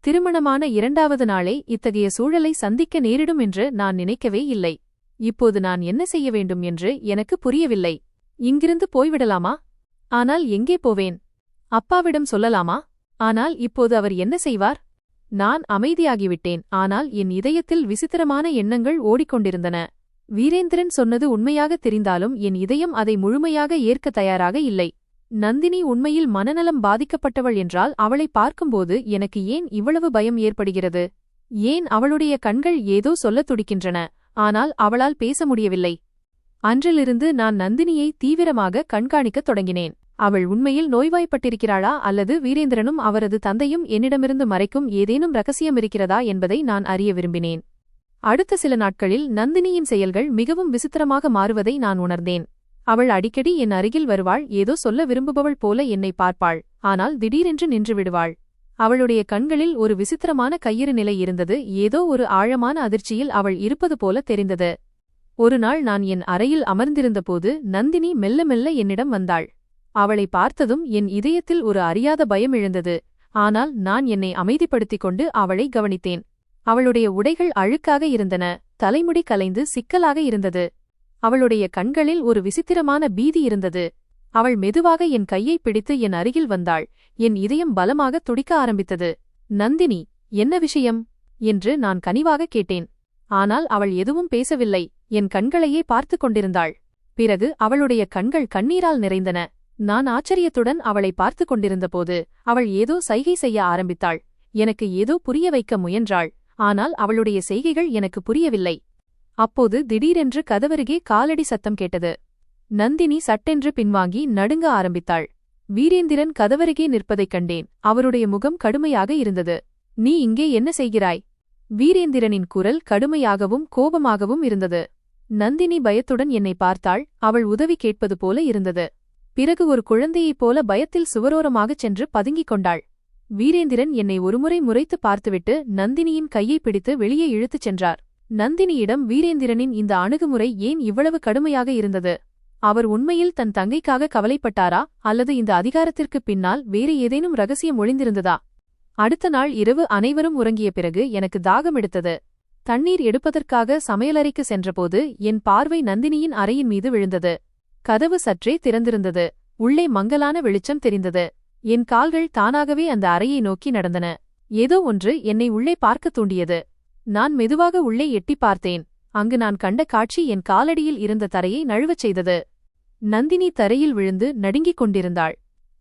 திருமணமான 2வது நாளே இத்தகைய சூழலை சந்திக்க நேரிடும் என்று நான் நினைக்கவே இல்லை. இப்போது நான் என்ன செய்ய வேண்டும் என்று எனக்கு புரியவில்லை. இங்கிருந்து போய்விடலாமா? ஆனால் எங்கே போவேன்? அப்பாவிடம் சொல்லலாமா? ஆனால் இப்போது அவர் என்ன செய்வார்? நான் அமைதியாகிவிட்டேன். ஆனால் என் இதயத்தில் விசித்திரமான எண்ணங்கள் ஓடிக்கொண்டிருந்தன. வீரேந்திரன் சொன்னது உண்மையாக தெரிந்தாலும் என் இதயம் அதை முழுமையாக ஏற்க தயாராக இல்லை. நந்தினி உண்மையில் மனநலம் பாதிக்கப்பட்டவள் என்றால் அவளை பார்க்கும்போது எனக்கு ஏன் இவ்வளவு பயம் ஏற்படுகிறது? ஏன் அவளுடைய கண்கள் ஏதோ சொல்லத் துடிக்கின்றன, ஆனால் அவளால் பேச முடியவில்லை? அன்றிலிருந்து நான் நந்தினியை தீவிரமாக கண்காணிக்கத் தொடங்கினேன். அவள் உண்மையில் நோய்வாய்ப்பட்டிருக்கிறாளா அல்லது வீரேந்திரனும் அவரது தந்தையும் என்னிடமிருந்து மறைக்கும் ஏதேனும் ரகசியம் இருக்கிறதா என்பதை நான் அறிய விரும்பினேன். அடுத்த சில நாட்களில் நந்தினியின் செயல்கள் மிகவும் விசித்திரமாக மாறுவதை நான் உணர்ந்தேன். அவள் அடிக்கடி என் அருகில் வருவாள், ஏதோ சொல்ல விரும்புபவள் போல என்னை பார்ப்பாள். ஆனால் திடீரென்று நின்று விடுவாள். அவளுடைய கண்களில் ஒரு விசித்திரமான கையிறு நிலை இருந்தது. ஏதோ ஒரு ஆழமான அதிர்ச்சியில் அவள் இருப்பது போல தெரிந்தது. ஒருநாள் நான் என் அறையில் அமர்ந்திருந்தபோது நந்தினி மெல்ல மெல்ல என்னிடம் வந்தாள். அவளை பார்த்ததும் என் இதயத்தில் ஒரு அறியாத பயம் எழுந்தது. ஆனால் நான் என்னை அமைதிப்படுத்திக் கொண்டு அவளை கவனித்தேன். அவளுடைய உடைகள் அழுக்காக இருந்தன, தலைமுடி கலைந்து சிக்கலாக இருந்தது. அவளுடைய கண்களில் ஒரு விசித்திரமான பீதி இருந்தது. அவள் மெதுவாக என் கையை பிடித்து என் அருகில் வந்தாள். என் இதயம் பலமாக துடிக்க ஆரம்பித்தது. நந்தினி, என்ன விஷயம் என்று நான் கனிவாக கேட்டேன். ஆனால் அவள் எதுவும் பேசவில்லை, என் கண்களையே பார்த்து கொண்டிருந்தாள். பிறகு அவளுடைய கண்கள் கண்ணீரால் நிறைந்தன. நான் ஆச்சரியத்துடன் அவளை பார்த்து கொண்டிருந்தபோது அவள் ஏதோ சைகை செய்ய ஆரம்பித்தாள். எனக்கு ஏதோ புரிய வைக்க முயன்றாள். ஆனால் அவளுடைய செய்கைகள் எனக்கு புரியவில்லை. அப்போது திடீரென்று கதவருகே காலடி சத்தம் கேட்டது. நந்தினி சட்டென்று பின்வாங்கி நடுங்க ஆரம்பித்தாள். வீரேந்திரன் கதவருகே நிற்பதைக் கண்டேன். அவருடைய முகம் கடுமையாக இருந்தது. நீ இங்கே என்ன செய்கிறாய்? வீரேந்திரனின் குரல் கடுமையாகவும் கோபமாகவும் இருந்தது. நந்தினி பயத்துடன் என்னை பார்த்தாள். அவள் உதவி கேட்பது போல இருந்தது. பிறகு ஒரு குழந்தையைப் போல பயத்தில் சுவரோரமாகச் சென்று பதுங்கிக் கொண்டாள். வீரேந்திரன் என்னை ஒருமுறை முறைத்து பார்த்துவிட்டு நந்தினியின் கையை பிடித்து வெளியே இழுத்துச் சென்றார். நந்தினியிடம் வீரேந்திரனின் இந்த அணுகுமுறை ஏன் இவ்வளவு கடுமையாக இருந்தது? அவர் உண்மையில் தன் தங்கைக்காக கவலைப்பட்டாரா அல்லது இந்த அதிகாரத்திற்குப் பின்னால் வேறு ஏதேனும் ரகசியம் ஒளிந்திருந்ததா? அடுத்த நாள் இரவு அனைவரும் உறங்கிய பிறகு எனக்கு தாகம் எடுத்தது. தண்ணீர் எடுப்பதற்காக சமையலறைக்கு சென்றபோது என் பார்வை நந்தினியின் அறையின் மீது விழுந்தது. கதவு சற்றே திறந்திருந்தது. உள்ளே மங்கலான வெளிச்சம் தெரிந்தது. என் கால்கள் தானாகவே அந்த அறையை நோக்கி நடந்தன. ஏதோ ஒன்று என்னை உள்ளே பார்க்கத் தூண்டியது. நான் மெதுவாக உள்ளே எட்டிப் பார்த்தேன். அங்கு நான் கண்ட காட்சி என் காலடியில் இருந்த தரையை நழுவச் செய்தது. நந்தினி தரையில் விழுந்து நடுங்கிக் கொண்டிருந்தாள்.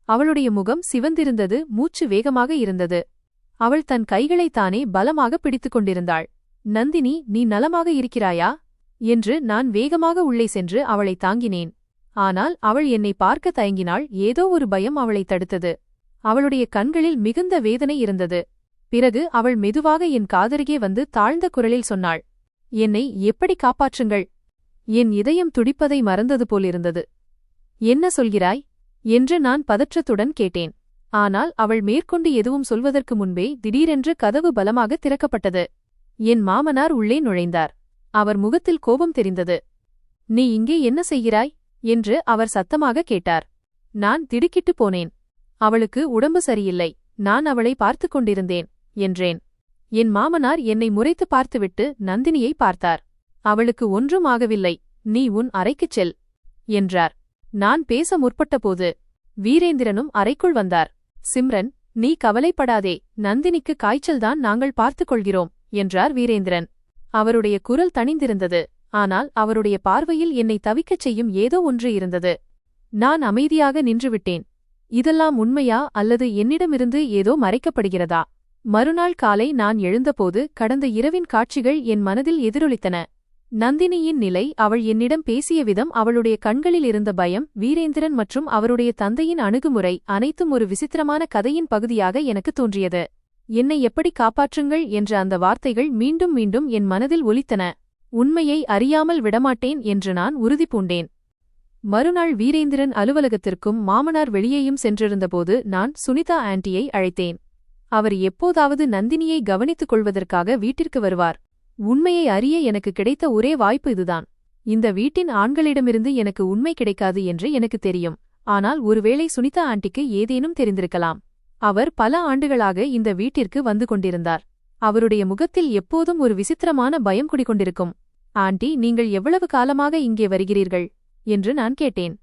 அவளுடைய முகம் சிவந்திருந்தது, மூச்சு வேகமாக இருந்தது. அவள் தன் கைகளைத்தானே பலமாக பிடித்துக் கொண்டிருந்தாள். நந்தினி, நீ நலமாக இருக்கிறாயா என்று நான் வேகமாக உள்ளே சென்று அவளை தாங்கினேன். ஆனால் அவள் என்னை பார்க்க தயங்கினாள். ஏதோ ஒரு பயம் அவளை தடுத்தது. அவளுடைய கண்களில் மிகுந்த வேதனை இருந்தது. பிறகு அவள் மெதுவாக என் காதருகே வந்து தாழ்ந்த குரலில் சொன்னாள், என்னை எப்படி காப்பாற்றுங்கள். என் இதயம் துடிப்பதை மறந்தது போலிருந்தது. என்ன சொல்கிறாய் என்று நான் பதற்றத்துடன் கேட்டேன். ஆனால் அவள் மேற்கொண்டு எதுவும் சொல்வதற்கு முன்பே திடீரென்று கதவு பலமாக திறக்கப்பட்டது. என் மாமனார் உள்ளே நுழைந்தார். அவர் முகத்தில் கோபம் தெரிந்தது. நீ இங்கே என்ன செய்கிறாய் என்று அவர் சத்தமாக கேட்டார். நான் திடுக்கிட்டுப் போனேன். அவளுக்கு உடம்பு சரியில்லை, நான் அவளை பார்த்துக் கொண்டிருந்தேன் என்றேன். என் மாமனார் என்னை முறைத்து பார்த்துவிட்டு நந்தினியை பார்த்தார். அவளுக்கு ஒன்றும் ஆகவில்லை, நீ உன் அறைக்குச் செல் என்றார். நான் பேச முற்பட்டபோது வீரேந்திரனும் அறைக்குள் வந்தார். சிம்ரன், நீ கவலைப்படாதே, நந்தினிக்கு காய்ச்சல்தான், நாங்கள் பார்த்துக் கொள்கிறோம் என்றார் வீரேந்திரன். அவருடைய குரல் தணிந்திருந்தது. ஆனால் அவருடைய பார்வையில் என்னை தவிக்கச் செய்யும் ஏதோ ஒன்று இருந்தது. நான் அமைதியாக நின்றுவிட்டேன். இதெல்லாம் உண்மையா அல்லது என்னிடமிருந்து ஏதோ மறைக்கப்படுகிறதா? மறுநாள் காலை நான் எழுந்தபோது கடந்த இரவின் காட்சிகள் என் மனதில் எதிரொலித்தன. நந்தினியின் நிலை, அவள் என்னிடம் பேசிய விதம், அவளுடைய கண்களில் இருந்த பயம், வீரேந்திரன் மற்றும் அவருடைய தந்தையின் அணுகுமுறை அனைத்தும் ஒரு விசித்திரமான கதையின் பகுதியாக எனக்கு தோன்றியது. என்னை எப்படி காப்பாற்றுங்கள் என்ற அந்த வார்த்தைகள் மீண்டும் மீண்டும் என் மனதில் ஒலித்தன. உண்மையை அறியாமல் விடமாட்டேன் என்று நான் உறுதி பூண்டேன். மறுநாள் வீரேந்திரன் அலுவலகத்திற்கும் மாமனார் வெளியேயும் சென்றிருந்தபோது நான் சுனிதா ஆண்டியை அழைத்தேன். அவர் எப்போதாவது நந்தினியை கவனித்துக் கொள்வதற்காக வீட்டிற்கு வருவார். உண்மையை அறிய எனக்கு கிடைத்த ஒரே வாய்ப்பு இதுதான். இந்த வீட்டின் ஆண்களிடமிருந்து எனக்கு உண்மை கிடைக்காது என்று எனக்கு தெரியும். ஆனால் ஒருவேளை சுனிதா ஆண்டிக்கு ஏதேனும் தெரிந்திருக்கலாம். அவர் பல ஆண்டுகளாக இந்த வீட்டிற்கு வந்து கொண்டிருந்தார். அவருடைய முகத்தில் எப்போதும் ஒரு விசித்திரமான பயம் குடிகொண்டிருக்கும். ஆண்டி, நீங்கள் எவ்வளவு காலமாக இங்கே வருகிறீர்கள் என்று நான் கேட்டேன்.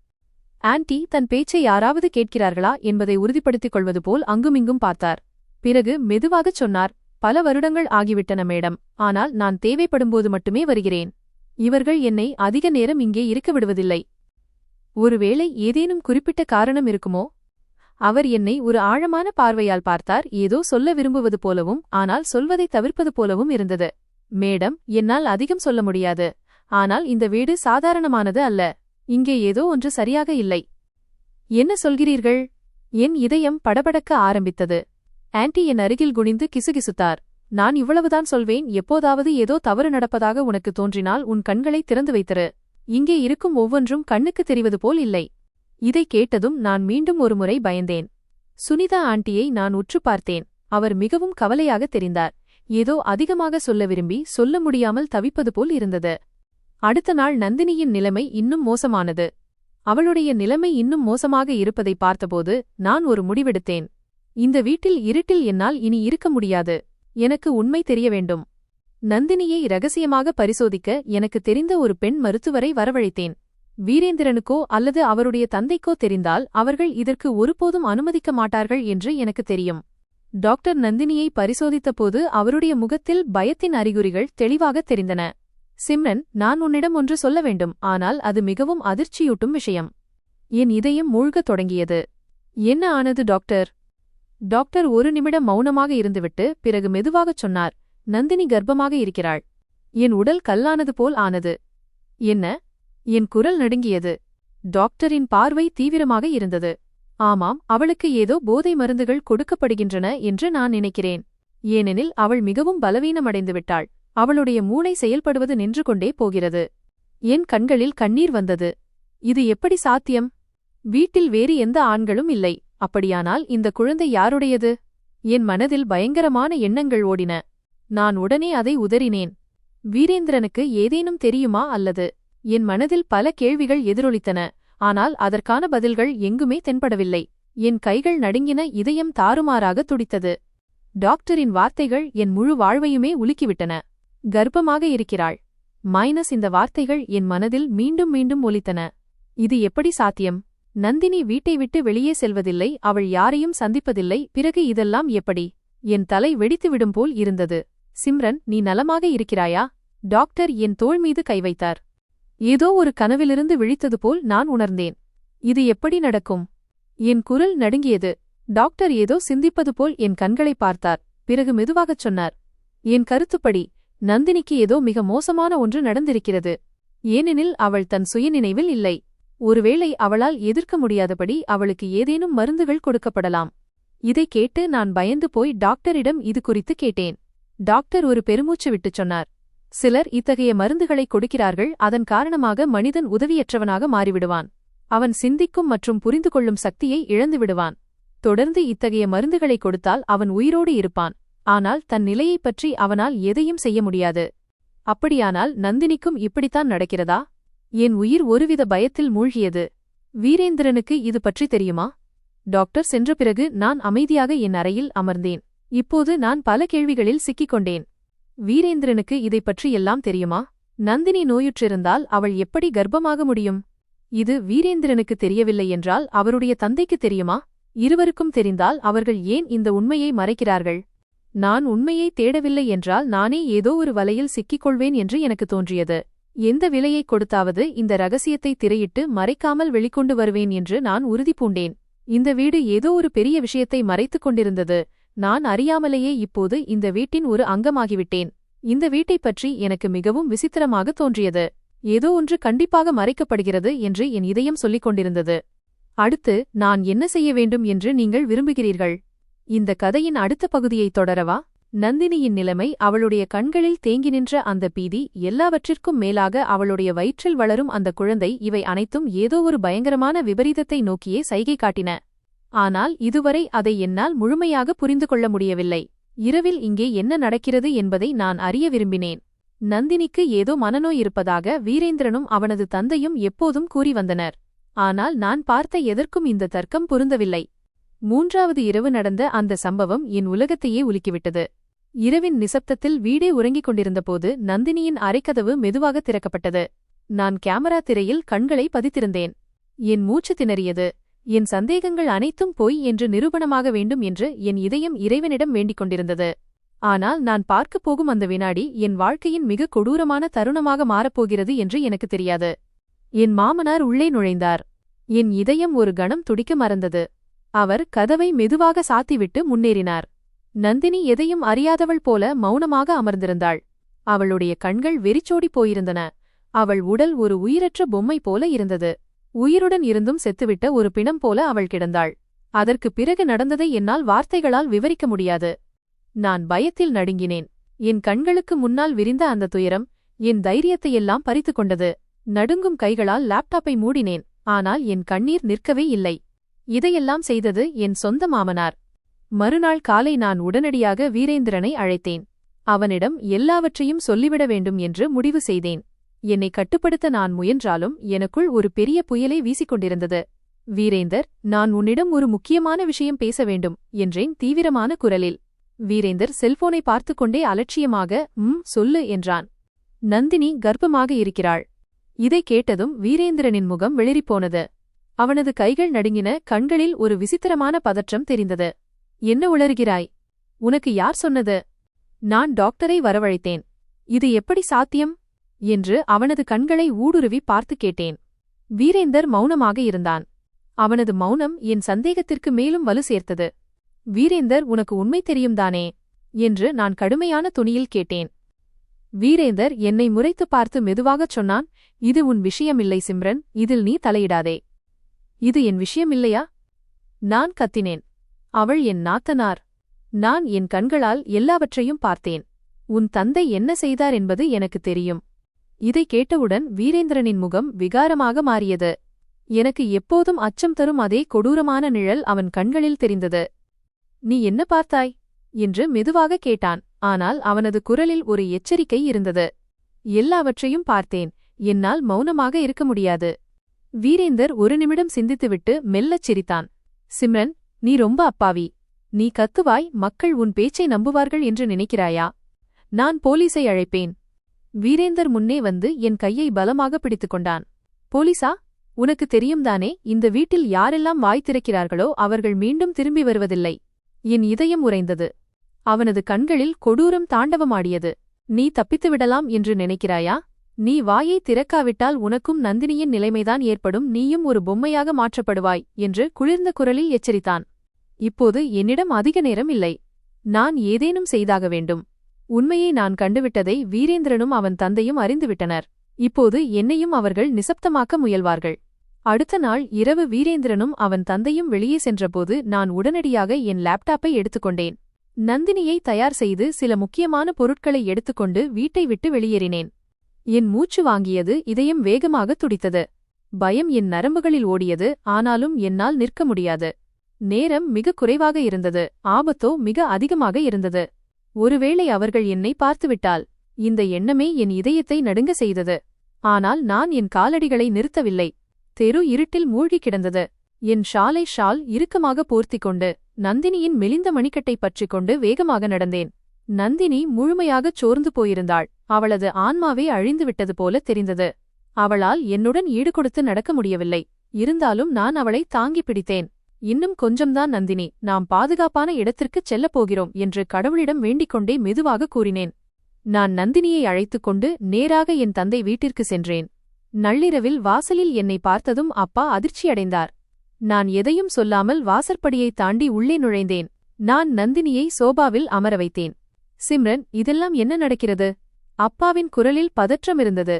ஆண்டி தன் பேச்சை யாராவது கேட்கிறார்களா என்பதை உறுதிப்படுத்திக் கொள்வது போல் அங்குமிங்கும் பார்த்தார். பிறகு மெதுவாகச் சொன்னார், பல வருடங்கள் ஆகிவிட்டன மேடம், ஆனால் நான் தேவைப்படும்போது மட்டுமே வருகிறேன். இவர்கள் என்னை அதிக நேரம் இங்கே இருக்க விடுவதில்லை. ஒருவேளை ஏதேனும் குறிப்பிட்ட காரணம் இருக்குமோ? அவர் என்னை ஒரு ஆழமான பார்வையால் பார்த்தார். ஏதோ சொல்ல விரும்புவது போலவும் ஆனால் சொல்வதை தவிர்ப்பது போலவும் இருந்தது. மேடம், என்னால் அதிகம் சொல்ல முடியாது. ஆனால் இந்த வீடு சாதாரணமானது அல்ல. இங்கே ஏதோ ஒன்று சரியாக இல்லை. என்ன சொல்கிறீர்கள்? என் இதயம் படபடக்க ஆரம்பித்தது. ஆன்டி என் அருகில் குனிந்து கிசுகிசுத்தார். நான் இவ்வளவுதான் சொல்வேன். எப்போதாவது ஏதோ தவறு நடப்பதாக உனக்கு தோன்றினால் உன் கண்களை திறந்து வைத்திரு. இங்கே இருக்கும் ஒவ்வொன்றும் கண்ணுக்கு தெரிவது போல் இல்லை. இதை கேட்டதும் நான் மீண்டும் ஒருமுறை பயந்தேன். சுனிதா ஆண்டியை நான் உற்று பார்த்தேன். அவர் மிகவும் கவலையாக தெரிந்தார். ஏதோ அதிகமாக சொல்ல விரும்பி சொல்ல முடியாமல் தவிப்பது போல் இருந்தது. அடுத்த நாள் நந்தினியின் நிலைமை இன்னும் மோசமானது. அவளுடைய நிலைமை இன்னும் மோசமாக இருப்பதை பார்த்தபோது நான் ஒரு முடிவெடுத்தேன். இந்த வீட்டில் இருட்டில் என்னால் இனி இருக்க முடியாது. எனக்கு உண்மை தெரிய வேண்டும். நந்தினியை இரகசியமாக பரிசோதிக்க எனக்கு தெரிந்த ஒரு பெண் மருத்துவரை வரவழைத்தேன். வீரேந்திரனுக்கோ அல்லது அவருடைய தந்தைக்கோ தெரிந்தால் அவர்கள் இதற்கு ஒருபோதும் அனுமதிக்க மாட்டார்கள் என்று எனக்கு தெரியும். டாக்டர் நந்தினியை பரிசோதித்தபோது அவருடைய முகத்தில் பயத்தின் அறிகுறிகள் தெளிவாக தெரிந்தன. சிம்ரன், நான் உன்னிடம் ஒன்று சொல்ல வேண்டும், ஆனால் அது மிகவும் அதிர்ச்சியூட்டும் விஷயம். என் இதயம் மூழ்கத் தொடங்கியது. என்ன ஆனது டாக்டர்? டாக்டர் ஒரு நிமிடம் மௌனமாக இருந்துவிட்டு பிறகு மெதுவாகச் சொன்னார், நந்தினி கர்ப்பமாக இருக்கிறாள். என் உடல் கல்லானது போல் ஆனது. என்ன? என் குரல் நடுங்கியது. டாக்டரின் பார்வை தீவிரமாக இருந்தது. ஆமாம், அவளுக்கு ஏதோ போதை மருந்துகள் கொடுக்கப்படுகின்றன என்று நான் நினைக்கிறேன். ஏனெனில் அவள் மிகவும் பலவீனமடைந்து விட்டாள். அவளுடைய மூளை செயல்படுவது நின்று கொண்டே போகிறது. என் கண்களில் கண்ணீர் வந்தது. இது எப்படி சாத்தியம்? வீட்டில் வேறு எந்த ஆண்களும் இல்லை. அப்படியானால் இந்த குழந்தை யாருடையது? என் மனதில் பயங்கரமான எண்ணங்கள் ஓடின. நான் உடனே அதை உதறினேன். வீரேந்திரனுக்கு ஏதேனும் தெரியுமா அல்லது? என் மனதில் பல கேள்விகள் எதிரொலித்தன. ஆனால் அதற்கான பதில்கள் எங்குமே தென்படவில்லை. என் கைகள் நடுங்கின, இதயம் தாறுமாறாக துடித்தது. டாக்டரின் வார்த்தைகள் என் முழு வாழ்வையுமே உலுக்கிவிட்டன. கர்ப்பமாக இருக்கிறாள் மைனஸ் இந்த வார்த்தைகள் என் மனதில் மீண்டும் மீண்டும் ஒலித்தன. இது எப்படி சாத்தியம்? நந்தினி வீட்டை விட்டு வெளியே செல்வதில்லை, அவள் யாரையும் சந்திப்பதில்லை. பிறகு இதெல்லாம் எப்படி? என் தலை வெடித்துவிடும் போல் இருந்தது. சிம்ரன், நீ நலமாக இருக்கிறாயா? டாக்டர் என் தோள் மீது கை வைத்தார். ஏதோ ஒரு கனவிலிருந்து விழித்தது போல் நான் உணர்ந்தேன். இது எப்படி நடக்கும்? என் குரல் நடுங்கியது. டாக்டர் ஏதோ சிந்திப்பது போல் என் கண்களை பார்த்தார். பிறகு மெதுவாகச் சொன்னார், என் கருத்துப்படி நந்தினிக்கு ஏதோ மிக மோசமான ஒன்று நடந்திருக்கிறது. ஏனெனில் அவள் தன் சுயநினைவில் இல்லை. ஒருவேளை அவளால் எதிர்க்க முடியாதபடி அவளுக்கு ஏதேனும் மருந்துகள் கொடுக்கப்படலாம். இதைக் கேட்டு நான் பயந்து போய் டாக்டரிடம் இது குறித்து கேட்டேன். டாக்டர் ஒரு பெருமூச்சு விட்டுச் சொன்னார். சிலர் இத்தகைய மருந்துகளை கொடுக்கிறார்கள், அதன் காரணமாக மனிதன் உதவியற்றவனாக மாறிவிடுவான். அவன் சிந்திக்கும் மற்றும் புரிந்து கொள்ளும் சக்தியை இழந்துவிடுவான். தொடர்ந்து இத்தகைய மருந்துகளை கொடுத்தால் அவன் உயிரோடு இருப்பான், ஆனால் தன் நிலையைப் பற்றி அவனால் எதையும் செய்ய முடியாது. அப்படியானால் நந்தினிக்கும் இப்படித்தான் நடக்கிறதா? என் உயிர் ஒருவித பயத்தில் மூழ்கியது. வீரேந்திரனுக்கு இது பற்றி தெரியுமா? டாக்டர் சென்ற பிறகு நான் அமைதியாக என் அறையில் அமர்ந்தேன். இப்போது நான் பல கேள்விகளில் சிக்கிக் கொண்டேன். வீரேந்திரனுக்கு இதைப் பற்றி எல்லாம் தெரியுமா? நந்தினி நோயுற்றிருந்தால் அவள் எப்படி கர்ப்பமாக முடியும்? இது வீரேந்திரனுக்கு தெரியவில்லை என்றால் அவருடைய தந்தைக்கு தெரியுமா? இருவருக்கும் தெரிந்தால் அவர்கள் ஏன் இந்த உண்மையை மறைக்கிறார்கள்? நான் உண்மையை தேடவில்லை என்றால் நானே ஏதோ ஒரு வலையில் சிக்கிக்கொள்வேன் என்று எனக்கு தோன்றியது. எந்த விலையைக் கொடுத்தாவது இந்த ரகசியத்தை திரையிட்டு மறைக்காமல் வெளிக்கொண்டு வருவேன் என்று நான் உறுதி பூண்டேன். இந்த வீடு ஏதோ ஒரு பெரிய விஷயத்தை மறைத்துக் கொண்டிருந்தது. நான் அறியாமலேயே இப்போது இந்த வீட்டின் ஒரு அங்கமாகிவிட்டேன். இந்த வீட்டைப் பற்றி எனக்கு மிகவும் விசித்திரமாக தோன்றியது. ஏதோ ஒன்று கண்டிப்பாக மறைக்கப்படுகிறது என்று என் இதயம் சொல்லிக் கொண்டிருந்தது. அடுத்து நான் என்ன செய்ய வேண்டும் என்று நீங்கள் விரும்புகிறீர்கள்? இந்த கதையின் அடுத்த பகுதியைத் தொடரவா? நந்தினியின் நிலைமை, அவளுடைய கண்களில் தேங்கி நின்ற அந்த பீதி, எல்லாவற்றிற்கும் மேலாக அவளுடைய வயிற்றில் வளரும் அந்த குழந்தை, இவை அனைத்தும் ஏதோ ஒரு பயங்கரமான விபரீதத்தை நோக்கியே சைகை காட்டின. ஆனால் இதுவரை அதை என்னால் முழுமையாக புரிந்து கொள்ள முடியவில்லை. இரவில் இங்கே என்ன நடக்கிறது என்பதை நான் அறிய விரும்பினேன். நந்தினிக்கு ஏதோ மனநோய் இருப்பதாக வீரேந்திரனும் அவனது தந்தையும் எப்போதும் கூறி வந்தனர். ஆனால் நான் பார்த்த எதற்கும் இந்த தர்க்கம் பொருந்தவில்லை. மூன்றாவது இரவு நடந்த அந்த சம்பவம் என் உலகத்தையே உலுக்கிவிட்டது. இரவின் நிசப்தத்தில் வீடே உறங்கிக் கொண்டிருந்தபோது நந்தினியின் அறைக்கதவு மெதுவாக திறக்கப்பட்டது. நான் கேமரா திரையில் கண்களை பதித்திருந்தேன். என் மூச்சு திணறியது. என் சந்தேகங்கள் அனைத்தும் பொய் என்று நிரூபணமாக வேண்டும் என்று என் இதயம் இறைவனிடம் வேண்டிக் கொண்டிருந்தது. ஆனால் நான் பார்க்கப் போகும் அந்த வினாடி என் வாழ்க்கையின் மிக கொடூரமான தருணமாக மாறப்போகிறது என்று எனக்கு தெரியாது. என் மாமனார் உள்ளே நுழைந்தார். என் இதயம் ஒரு கணம் துடிக்க மறந்தது. அவர் கதவை மெதுவாக சாத்திவிட்டு முன்னேறினார். நந்தினி எதையும் அறியாதவள் போல மௌனமாக அமர்ந்திருந்தாள். அவளுடைய கண்கள் வெறிச்சோடிப் போயிருந்தன. அவள் உடல் ஒரு உயிரற்ற பொம்மை போல இருந்தது. உயிருடன் இருந்தும் செத்துவிட்ட ஒரு பிணம் போல அவள் கிடந்தாள். அதற்கு பிறகு நடந்ததை என்னால் வார்த்தைகளால் விவரிக்க முடியாது. நான் பயத்தில் நடுங்கினேன். என் கண்களுக்கு முன்னால் விரிந்த அந்த துயரம் என் தைரியத்தையெல்லாம் பறித்துக் கொண்டது. நடுங்கும் கைகளால் லேப்டாப்பை மூடினேன். ஆனால் என் கண்ணீர் நிற்கவே இல்லை. இதையெல்லாம் செய்தது என் சொந்த மாமனார். மறுநாள் காலை நான் உடனடியாக வீரேந்திரனை அழைத்தேன். அவனிடம் எல்லாவற்றையும் சொல்லிவிட வேண்டும் என்று முடிவு செய்தேன். என்னை கட்டுப்படுத்த நான் முயன்றாலும் எனக்குள் ஒரு பெரிய புயலை வீசிக்கொண்டிருந்தது. வீரேந்தர், நான் உன்னிடம் ஒரு முக்கியமான விஷயம் பேச வேண்டும் என்றேன் தீவிரமான குரலில். வீரேந்தர் செல்போனை பார்த்துக்கொண்டே அலட்சியமாக சொல்லு என்றான். நந்தினி கர்ப்பமாக இருக்கிறாள். இதை கேட்டதும் வீரேந்திரனின் முகம் வெளிறிப்போனது. அவனது கைகள் நடுங்கின. கண்களில் ஒரு விசித்திரமான பதற்றம் தெரிந்தது. என்ன உளறுகிறாய்? உனக்கு யார் சொன்னது? நான் டாக்டரை வரவழைத்தேன். இது எப்படி சாத்தியம் என்று அவனது கண்களை ஊடுருவி பார்த்து கேட்டேன். வீரேந்தர் மௌனமாக இருந்தான். அவனது மௌனம் என் சந்தேகத்திற்கு மேலும் வலு சேர்த்தது. வீரேந்தர், உனக்கு உண்மை தெரியும்தானே என்று நான் கடுமையான தொனியில் கேட்டேன். வீரேந்தர் என்னை முறைத்துப் பார்த்து மெதுவாகச் சொன்னான், இது உன் விஷயமில்லை சிம்ரன், இதில் நீ தலையிடாதே. இது என் விஷயமில்லையா? நான் கத்தினேன். அவள் என் நாத்தனார். நான் என் கண்களால் எல்லாவற்றையும் பார்த்தேன். உன் தந்தை என்ன செய்தார் என்பது எனக்கு தெரியும். இதை கேட்டவுடன் வீரேந்திரனின் முகம் விகாரமாக மாறியது. எனக்கு எப்போதும் அச்சம் தரும் அதே கொடூரமான நிழல் அவன் கண்களில் தெரிந்தது. நீ என்ன பார்த்தாய் என்று மெதுவாக கேட்டான். ஆனால் அவனது குரலில் ஒரு எச்சரிக்கை இருந்தது. எல்லாவற்றையும் பார்த்தேன். என்னால் மௌனமாக இருக்க முடியாது. வீரேந்தர் ஒரு நிமிடம் சிந்தித்துவிட்டு மெல்லச் சிரித்தான். சிம்ரன், நீ ரொம்ப அப்பாவி. நீ கத்துவாய், மக்கள் உன் பேச்சை நம்புவார்கள் என்று நினைக்கிறாயா? நான் போலீஸை அழைப்பேன். வீரேந்தர் முன்னே வந்து என் கையை பலமாக பிடித்துக் கொண்டான். போலீசா? உனக்கு தெரியும்தானே, இந்த வீட்டில் யாரெல்லாம் வாய் திறக்கிறார்களோ அவர்கள் மீண்டும் திரும்பி வருவதில்லை. என் இதயம் உறைந்தது. அவனது கண்களில் கொடூரம் தாண்டவமாடியது. நீ தப்பித்துவிடலாம் என்று நினைக்கிறாயா? நீ வாயை திறக்காவிட்டால் உனக்கும் நந்தினியின் நிலைமைதான் ஏற்படும், நீயும் ஒரு பொம்மையாக மாற்றப்படுவாய் என்று குளிர்ந்த குரலில் எச்சரித்தான். இப்போது என்னிடம் அதிக நேரம் இல்லை. நான் ஏதேனும் செய்தாக வேண்டும். உண்மையை நான் கண்டுவிட்டதை வீரேந்திரனும் அவன் தந்தையும் அறிந்துவிட்டனர். இப்போது என்னையும் அவர்கள் நிசப்தமாக்க முயல்வார்கள். அடுத்த நாள் இரவு வீரேந்திரனும் அவன் தந்தையும் வெளியே சென்றபோது நான் உடனடியாக என் லேப்டாப்பை எடுத்துக்கொண்டேன். நந்தினியை தயார் செய்து சில முக்கியமான பொருட்களை எடுத்துக்கொண்டு வீட்டை விட்டு வெளியேறினேன். என் மூச்சு வாங்கியது, இதயம் வேகமாக துடித்தது. பயம் என் நரம்புகளில் ஓடியது. ஆனாலும் என்னால் நிற்க முடியாது. நேரம் மிக குறைவாக இருந்தது. ஆபத்தோ மிக அதிகமாக இருந்தது. ஒருவேளை அவர்கள் என்னை பார்த்துவிட்டால். இந்த எண்ணமே என் இதயத்தை நடுங்க செய்தது. ஆனால் நான் என் காலடிகளை நிறுத்தவில்லை. தெரு இருட்டில் மூழ்கி கிடந்தது. என் ஷால் இறுக்கமாக போர்த்திக் கொண்டு நந்தினியின் மெலிந்த மணிக்கட்டை பற்றிக் கொண்டு வேகமாக நடந்தேன். நந்தினி முழுமையாகச் சோர்ந்து போயிருந்தாள். அவளது ஆன்மாவே அழிந்துவிட்டது போல தெரிந்தது. அவளால் என்னுடன் ஈடுகொடுத்து நடக்க முடியவில்லை. இருந்தாலும் நான் அவளை தாங்கிப் பிடித்தேன். இன்னும் கொஞ்சம்தான் நந்தினி, நாம் பாதுகாப்பான இடத்திற்குச் செல்லப் போகிறோம் என்று கடவுளிடம் வேண்டிக்கொண்டே மெதுவாக கூறினேன். நான் நந்தினியை அழைத்துக் கொண்டு நேராக என் தந்தை வீட்டிற்கு சென்றேன். நள்ளிரவில் வாசலில் என்னை பார்த்ததும் அப்பா அதிர்ச்சியடைந்தார். நான் எதையும் சொல்லாமல் வாசற்படியைத் தாண்டி உள்ளே நுழைந்தேன். நான் நந்தினியை சோபாவில் அமர வைத்தேன். சிம்ரன், இதெல்லாம் என்ன நடக்கிறது? அப்பாவின் குரலில் பதற்றம் இருந்தது.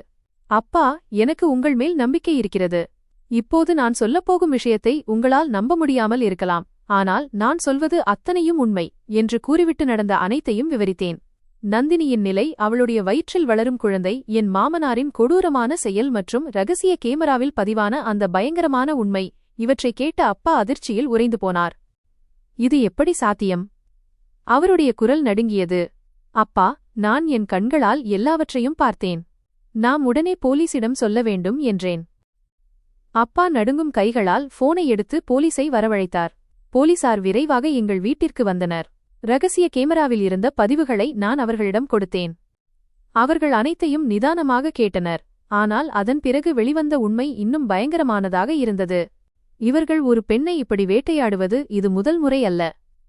அப்பா, எனக்கு உங்கள் மேல் நம்பிக்கை இருக்கிறது. இப்போது நான் சொல்லப்போகும் விஷயத்தை உங்களால் நம்ப முடியாமல் இருக்கலாம். ஆனால் நான் சொல்வது அத்தனையும் உண்மை என்று கூறிவிட்டு நடந்த அனைத்தையும் விவரித்தேன். நந்தினியின் நிலை, அவளுடைய வயிற்றில் வளரும் குழந்தை, என் மாமனாரின் கொடூரமான செயல் மற்றும் ரகசிய கேமராவில் பதிவான அந்த பயங்கரமான உண்மை, இவற்றை கேட்ட அப்பா அதிர்ச்சியில் உறைந்து போனார். இது எப்படி சாத்தியம்? அவருடைய குரல் நடுங்கியது. அப்பா, நான் என் கண்களால் எல்லாவற்றையும் பார்த்தேன். நாம் உடனே போலீசிடம் சொல்ல வேண்டும் என்றேன். அப்பா நடுங்கும் கைகளால் போனை எடுத்து போலீஸை வரவழைத்தார். போலீசார் விரைவாக எங்கள் வீட்டிற்கு வந்தனர். ரகசிய கேமராவில் இருந்த பதிவுகளை நான் அவர்களிடம் கொடுத்தேன். அவர்கள் அனைத்தையும் நிதானமாக கேட்டனர். ஆனால் அதன் பிறகு வெளிவந்த உண்மை இன்னும் பயங்கரமானதாக இருந்தது. இவர்கள் ஒரு பெண்ணை இப்படி வேட்டையாடுவது இது முதல் முறை அல்ல.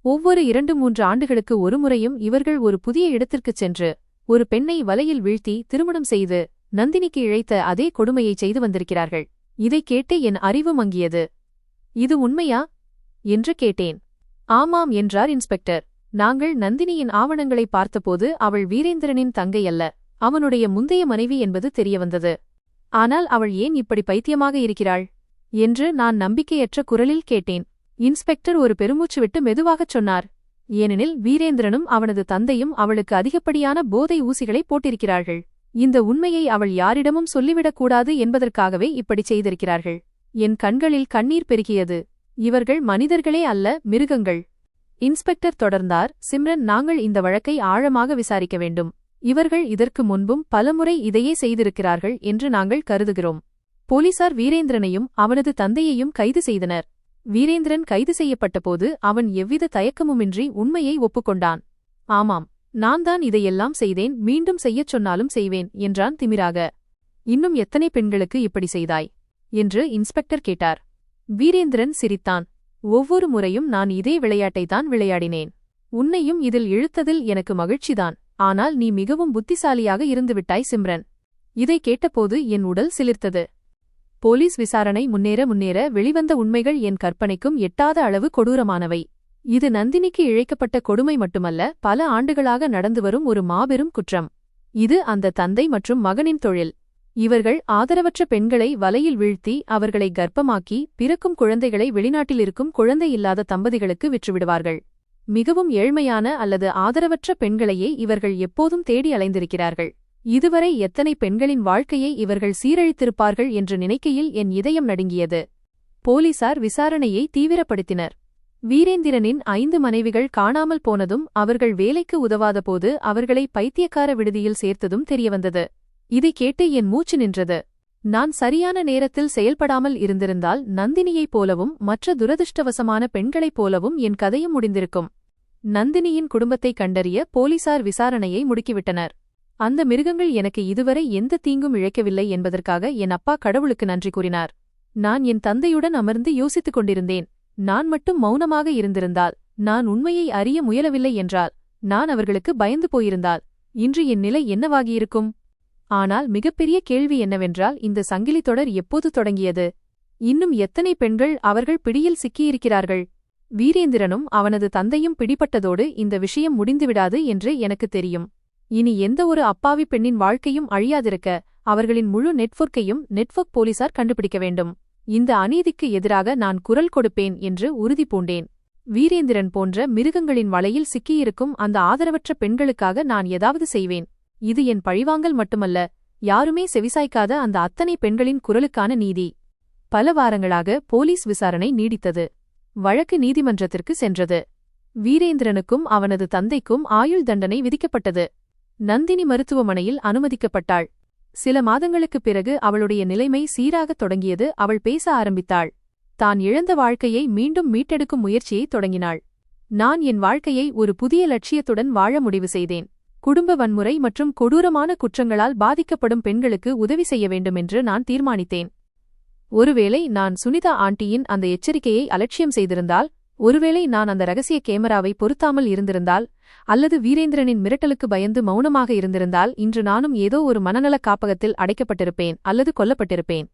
ஒவ்வொரு 2-3 ஆண்டுகளுக்கு ஒரு முறையும் இவர்கள் ஒரு புதிய இடத்திற்குச் சென்று ஒரு பெண்ணை வலையில் வீழ்த்தி திருமணம் செய்து நந்தினிக்கு இழைத்த அதே கொடுமையை செய்து வந்திருக்கிறார்கள். இதைக் கேட்டு என் அறிவு மங்கியது. இது உண்மையா என்று கேட்டேன். ஆமாம் என்றார் இன்ஸ்பெக்டர். நாங்கள் நந்தினியின் ஆவணங்களை பார்த்தபோது அவள் வீரேந்திரனின் தங்கை அல்ல, அவனுடைய முந்தைய மனைவி என்பது தெரியவந்தது. ஆனால் அவள் ஏன் இப்படி பைத்தியமாக இருக்கிறாள் என்று நான் நம்பிக்கையற்ற குரலில் கேட்டேன். இன்ஸ்பெக்டர் ஒரு பெருமூச்சு விட்டு மெதுவாகச் சொன்னார். ஏனெனில் வீரேந்திரனும் அவனது தந்தையும் அவளுக்கு அதிகப்படியான போதை ஊசிகளை போட்டிருக்கிறார்கள். இந்த உண்மையை அவள் யாரிடமும் சொல்லிவிடக்கூடாது என்பதற்காகவே இப்படிச் செய்திருக்கிறார்கள். என் கண்களில் கண்ணீர் பெருகியது. இவர்கள் மனிதர்களே அல்ல, மிருகங்கள். இன்ஸ்பெக்டர் தொடர்ந்தார். சிம்ரன், நாங்கள் இந்த வழக்கை ஆழமாக விசாரிக்க வேண்டும். இவர்கள் இதற்கு முன்பும் பலமுறை இதையே செய்திருக்கிறார்கள் என்று நாங்கள் கருதுகிறோம். போலீசார் வீரேந்திரனையும் அவனது தந்தையையும் கைது செய்தனர். வீரேந்திரன் கைது செய்யப்பட்டபோது அவன் எவ்வித தயக்கமுமின்றி உண்மையை ஒப்புக்கொண்டான். ஆமாம், நான் தான் இதையெல்லாம் செய்தேன், மீண்டும் செய்யச் சொன்னாலும் செய்வேன் என்றான் திமிராக. இன்னும் எத்தனை பெண்களுக்கு இப்படி செய்தாய் என்று இன்ஸ்பெக்டர் கேட்டார். வீரேந்திரன் சிரித்தான். ஒவ்வொரு முறையும் நான் இதே விளையாட்டைத்தான் விளையாடினேன். உன்னையும் இதில் இழுத்ததில் எனக்கு மகிழ்ச்சிதான். ஆனால் நீ மிகவும் புத்திசாலியாக இருந்துவிட்டாய் சிம்ரன். இதை கேட்டபோது என் உடல் சிலிர்த்தது. போலீஸ் விசாரணை முன்னேற வெளிவந்த உண்மைகள் என் கற்பனைக்கும் எட்டாத அளவு கொடூரமானவை. இது நந்தினிக்கு இழைக்கப்பட்ட கொடுமை மட்டுமல்ல, பல ஆண்டுகளாக நடந்து வரும் ஒரு மாபெரும் குற்றம். இது அந்த தந்தை மற்றும் மகனின் தொழில். இவர்கள் ஆதரவற்ற பெண்களை வலையில் வீழ்த்தி அவர்களை கர்ப்பமாக்கி பிறக்கும் குழந்தைகளை வெளிநாட்டில் இருக்கும் குழந்தை இல்லாத தம்பதிகளுக்கு விற்றுவிடுவார்கள். மிகவும் ஏழ்மையான அல்லது ஆதரவற்ற பெண்களையே இவர்கள் எப்போதும் தேடி அலைந்திருக்கிறார்கள். இதுவரை எத்தனை பெண்களின் வாழ்க்கையை இவர்கள் சீரழித்திருப்பார்கள் என்று நினைக்கையில் என் இதயம் நடுங்கியது. போலீசார் விசாரணையை தீவிரப்படுத்தினர். வீரேந்திரனின் 5 மனைவிகள் காணாமல் போனதும் அவர்கள் வேலைக்கு உதவாதபோது அவர்களை பைத்தியக்கார விடுதியில் சேர்த்ததும் தெரியவந்தது. இதைக் கேட்டு என் மூச்சு நின்றது. நான் சரியான நேரத்தில் செயல்படாமல் இருந்திருந்தால் நந்தினியைப் போலவும் மற்ற துரதிருஷ்டவசமான பெண்களைப் போலவும் என் கதையும் முடிந்திருக்கும். நந்தினியின் குடும்பத்தை கண்டறிய போலீசார் விசாரணையை முடுக்கிவிட்டனர். அந்த மிருகங்கள் எனக்கு இதுவரை எந்த தீங்கும் இழைக்கவில்லை என்பதற்காக என் அப்பா கடவுளுக்கு நன்றி கூறினார். நான் என் தந்தையுடன் அமர்ந்து யோசித்துக் கொண்டிருந்தேன். நான் மட்டும் மௌனமாக இருந்திருந்தால், நான் உண்மையை அறிய முயலவில்லை என்றால், நான் அவர்களுக்கு பயந்து போயிருந்தால், இன்று என் நிலை என்னவாகியிருக்கும்? ஆனால் மிகப்பெரிய கேள்வி என்னவென்றால், இந்த சங்கிலி தொடர் எப்போது தொடங்கியது? இன்னும் எத்தனை பெண்கள் அவர்கள் பிடியில் சிக்கியிருக்கிறார்கள்? வீரேந்திரனும் அவனது தந்தையும் பிடிபட்டதோடு இந்த விஷயம் முடிந்துவிடாது என்று எனக்கு தெரியும். இனி எந்த ஒரு அப்பாவி பெண்ணின் வாழ்க்கையும் அழியாதிருக்க அவர்களின் முழு நெட்வொர்க்கையும் நெட்வொர்க் போலீசார் கண்டுபிடிக்க வேண்டும். இந்த அநீதிக்கு எதிராக நான் குரல் கொடுப்பேன் என்று உறுதி பூண்டேன். வீரேந்திரன் போன்ற மிருகங்களின் வலையில் சிக்கியிருக்கும் அந்த ஆதரவற்ற பெண்களுக்காக நான் ஏதாவது செய்வேன். இது என் பழிவாங்கல் மட்டுமல்ல, யாருமே செவிசாய்க்காத அந்த அத்தனை பெண்களின் குரலுக்கான நீதி. பல வாரங்களாக போலீஸ் விசாரணை நீடித்தது. வழக்கு நீதிமன்றத்திற்கு சென்றது. வீரேந்திரனுக்கும் அவனது தந்தைக்கும் ஆயுள் தண்டனை விதிக்கப்பட்டது. நந்தினி மருத்துவமனையில் அனுமதிக்கப்பட்டாள். சில மாதங்களுக்குப் பிறகு அவளுடைய நிலைமை சீராகத் தொடங்கியது. அவள் பேச ஆரம்பித்தாள். தான் இழந்த வாழ்க்கையை மீண்டும் மீட்டெடுக்கும் முயற்சியைத் தொடங்கினாள். நான் என் வாழ்க்கையை ஒரு புதிய லட்சியத்துடன் வாழ முடிவு செய்தேன். குடும்ப வன்முறை மற்றும் கொடூரமான குற்றங்களால் பாதிக்கப்படும் பெண்களுக்கு உதவி செய்ய வேண்டுமென்று நான் தீர்மானித்தேன். ஒருவேளை நான் சுனிதா ஆண்டியின் அந்த எச்சரிக்கையை அலட்சியம் செய்திருந்தால், ஒருவேளை நான் அந்த ரகசிய கேமராவை பொருத்தாமல் இருந்திருந்தால், அல்லது வீரேந்திரனின் மிரட்டலுக்கு பயந்து மௌனமாக இருந்திருந்தால், இன்று நானும் ஏதோ ஒரு மனநலக் காப்பகத்தில் அடைக்கப்பட்டிருப்பேன் அல்லது கொல்லப்பட்டிருப்பேன்.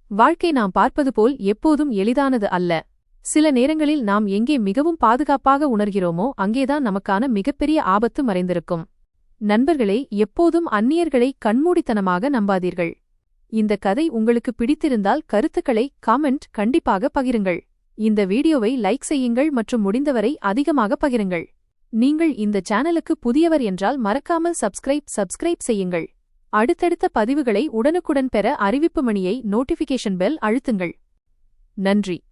வாழ்க்கை நாம் பார்ப்பது போல் எப்போதும் எளிதானது அல்ல. சில நேரங்களில் நாம் எங்கே மிகவும் பாதுகாப்பாக உணர்கிறோமோ அங்கேதான் நமக்கான மிகப்பெரிய ஆபத்து மறைந்திருக்கும். நண்பர்களே, எப்போதும் அந்நியர்களை கண்மூடித்தனமாக நம்பாதீர்கள். இந்த கதை உங்களுக்கு பிடித்திருந்தால் கருத்துக்களை கண்டிப்பாக பகிருங்கள். இந்த வீடியோவை லைக் செய்யுங்கள் மற்றும் முடிந்தவரை அதிகமாக பகிருங்கள். நீங்கள் இந்த சேனலுக்கு புதியவர் என்றால் மறக்காமல் சப்ஸ்கிரைப் செய்யுங்கள். அடுத்தடுத்த பதிவுகளை உடனுக்குடன் பெற அறிவிப்பு மணியை நோட்டிஃபிகேஷன் பெல் அழுத்துங்கள். நன்றி.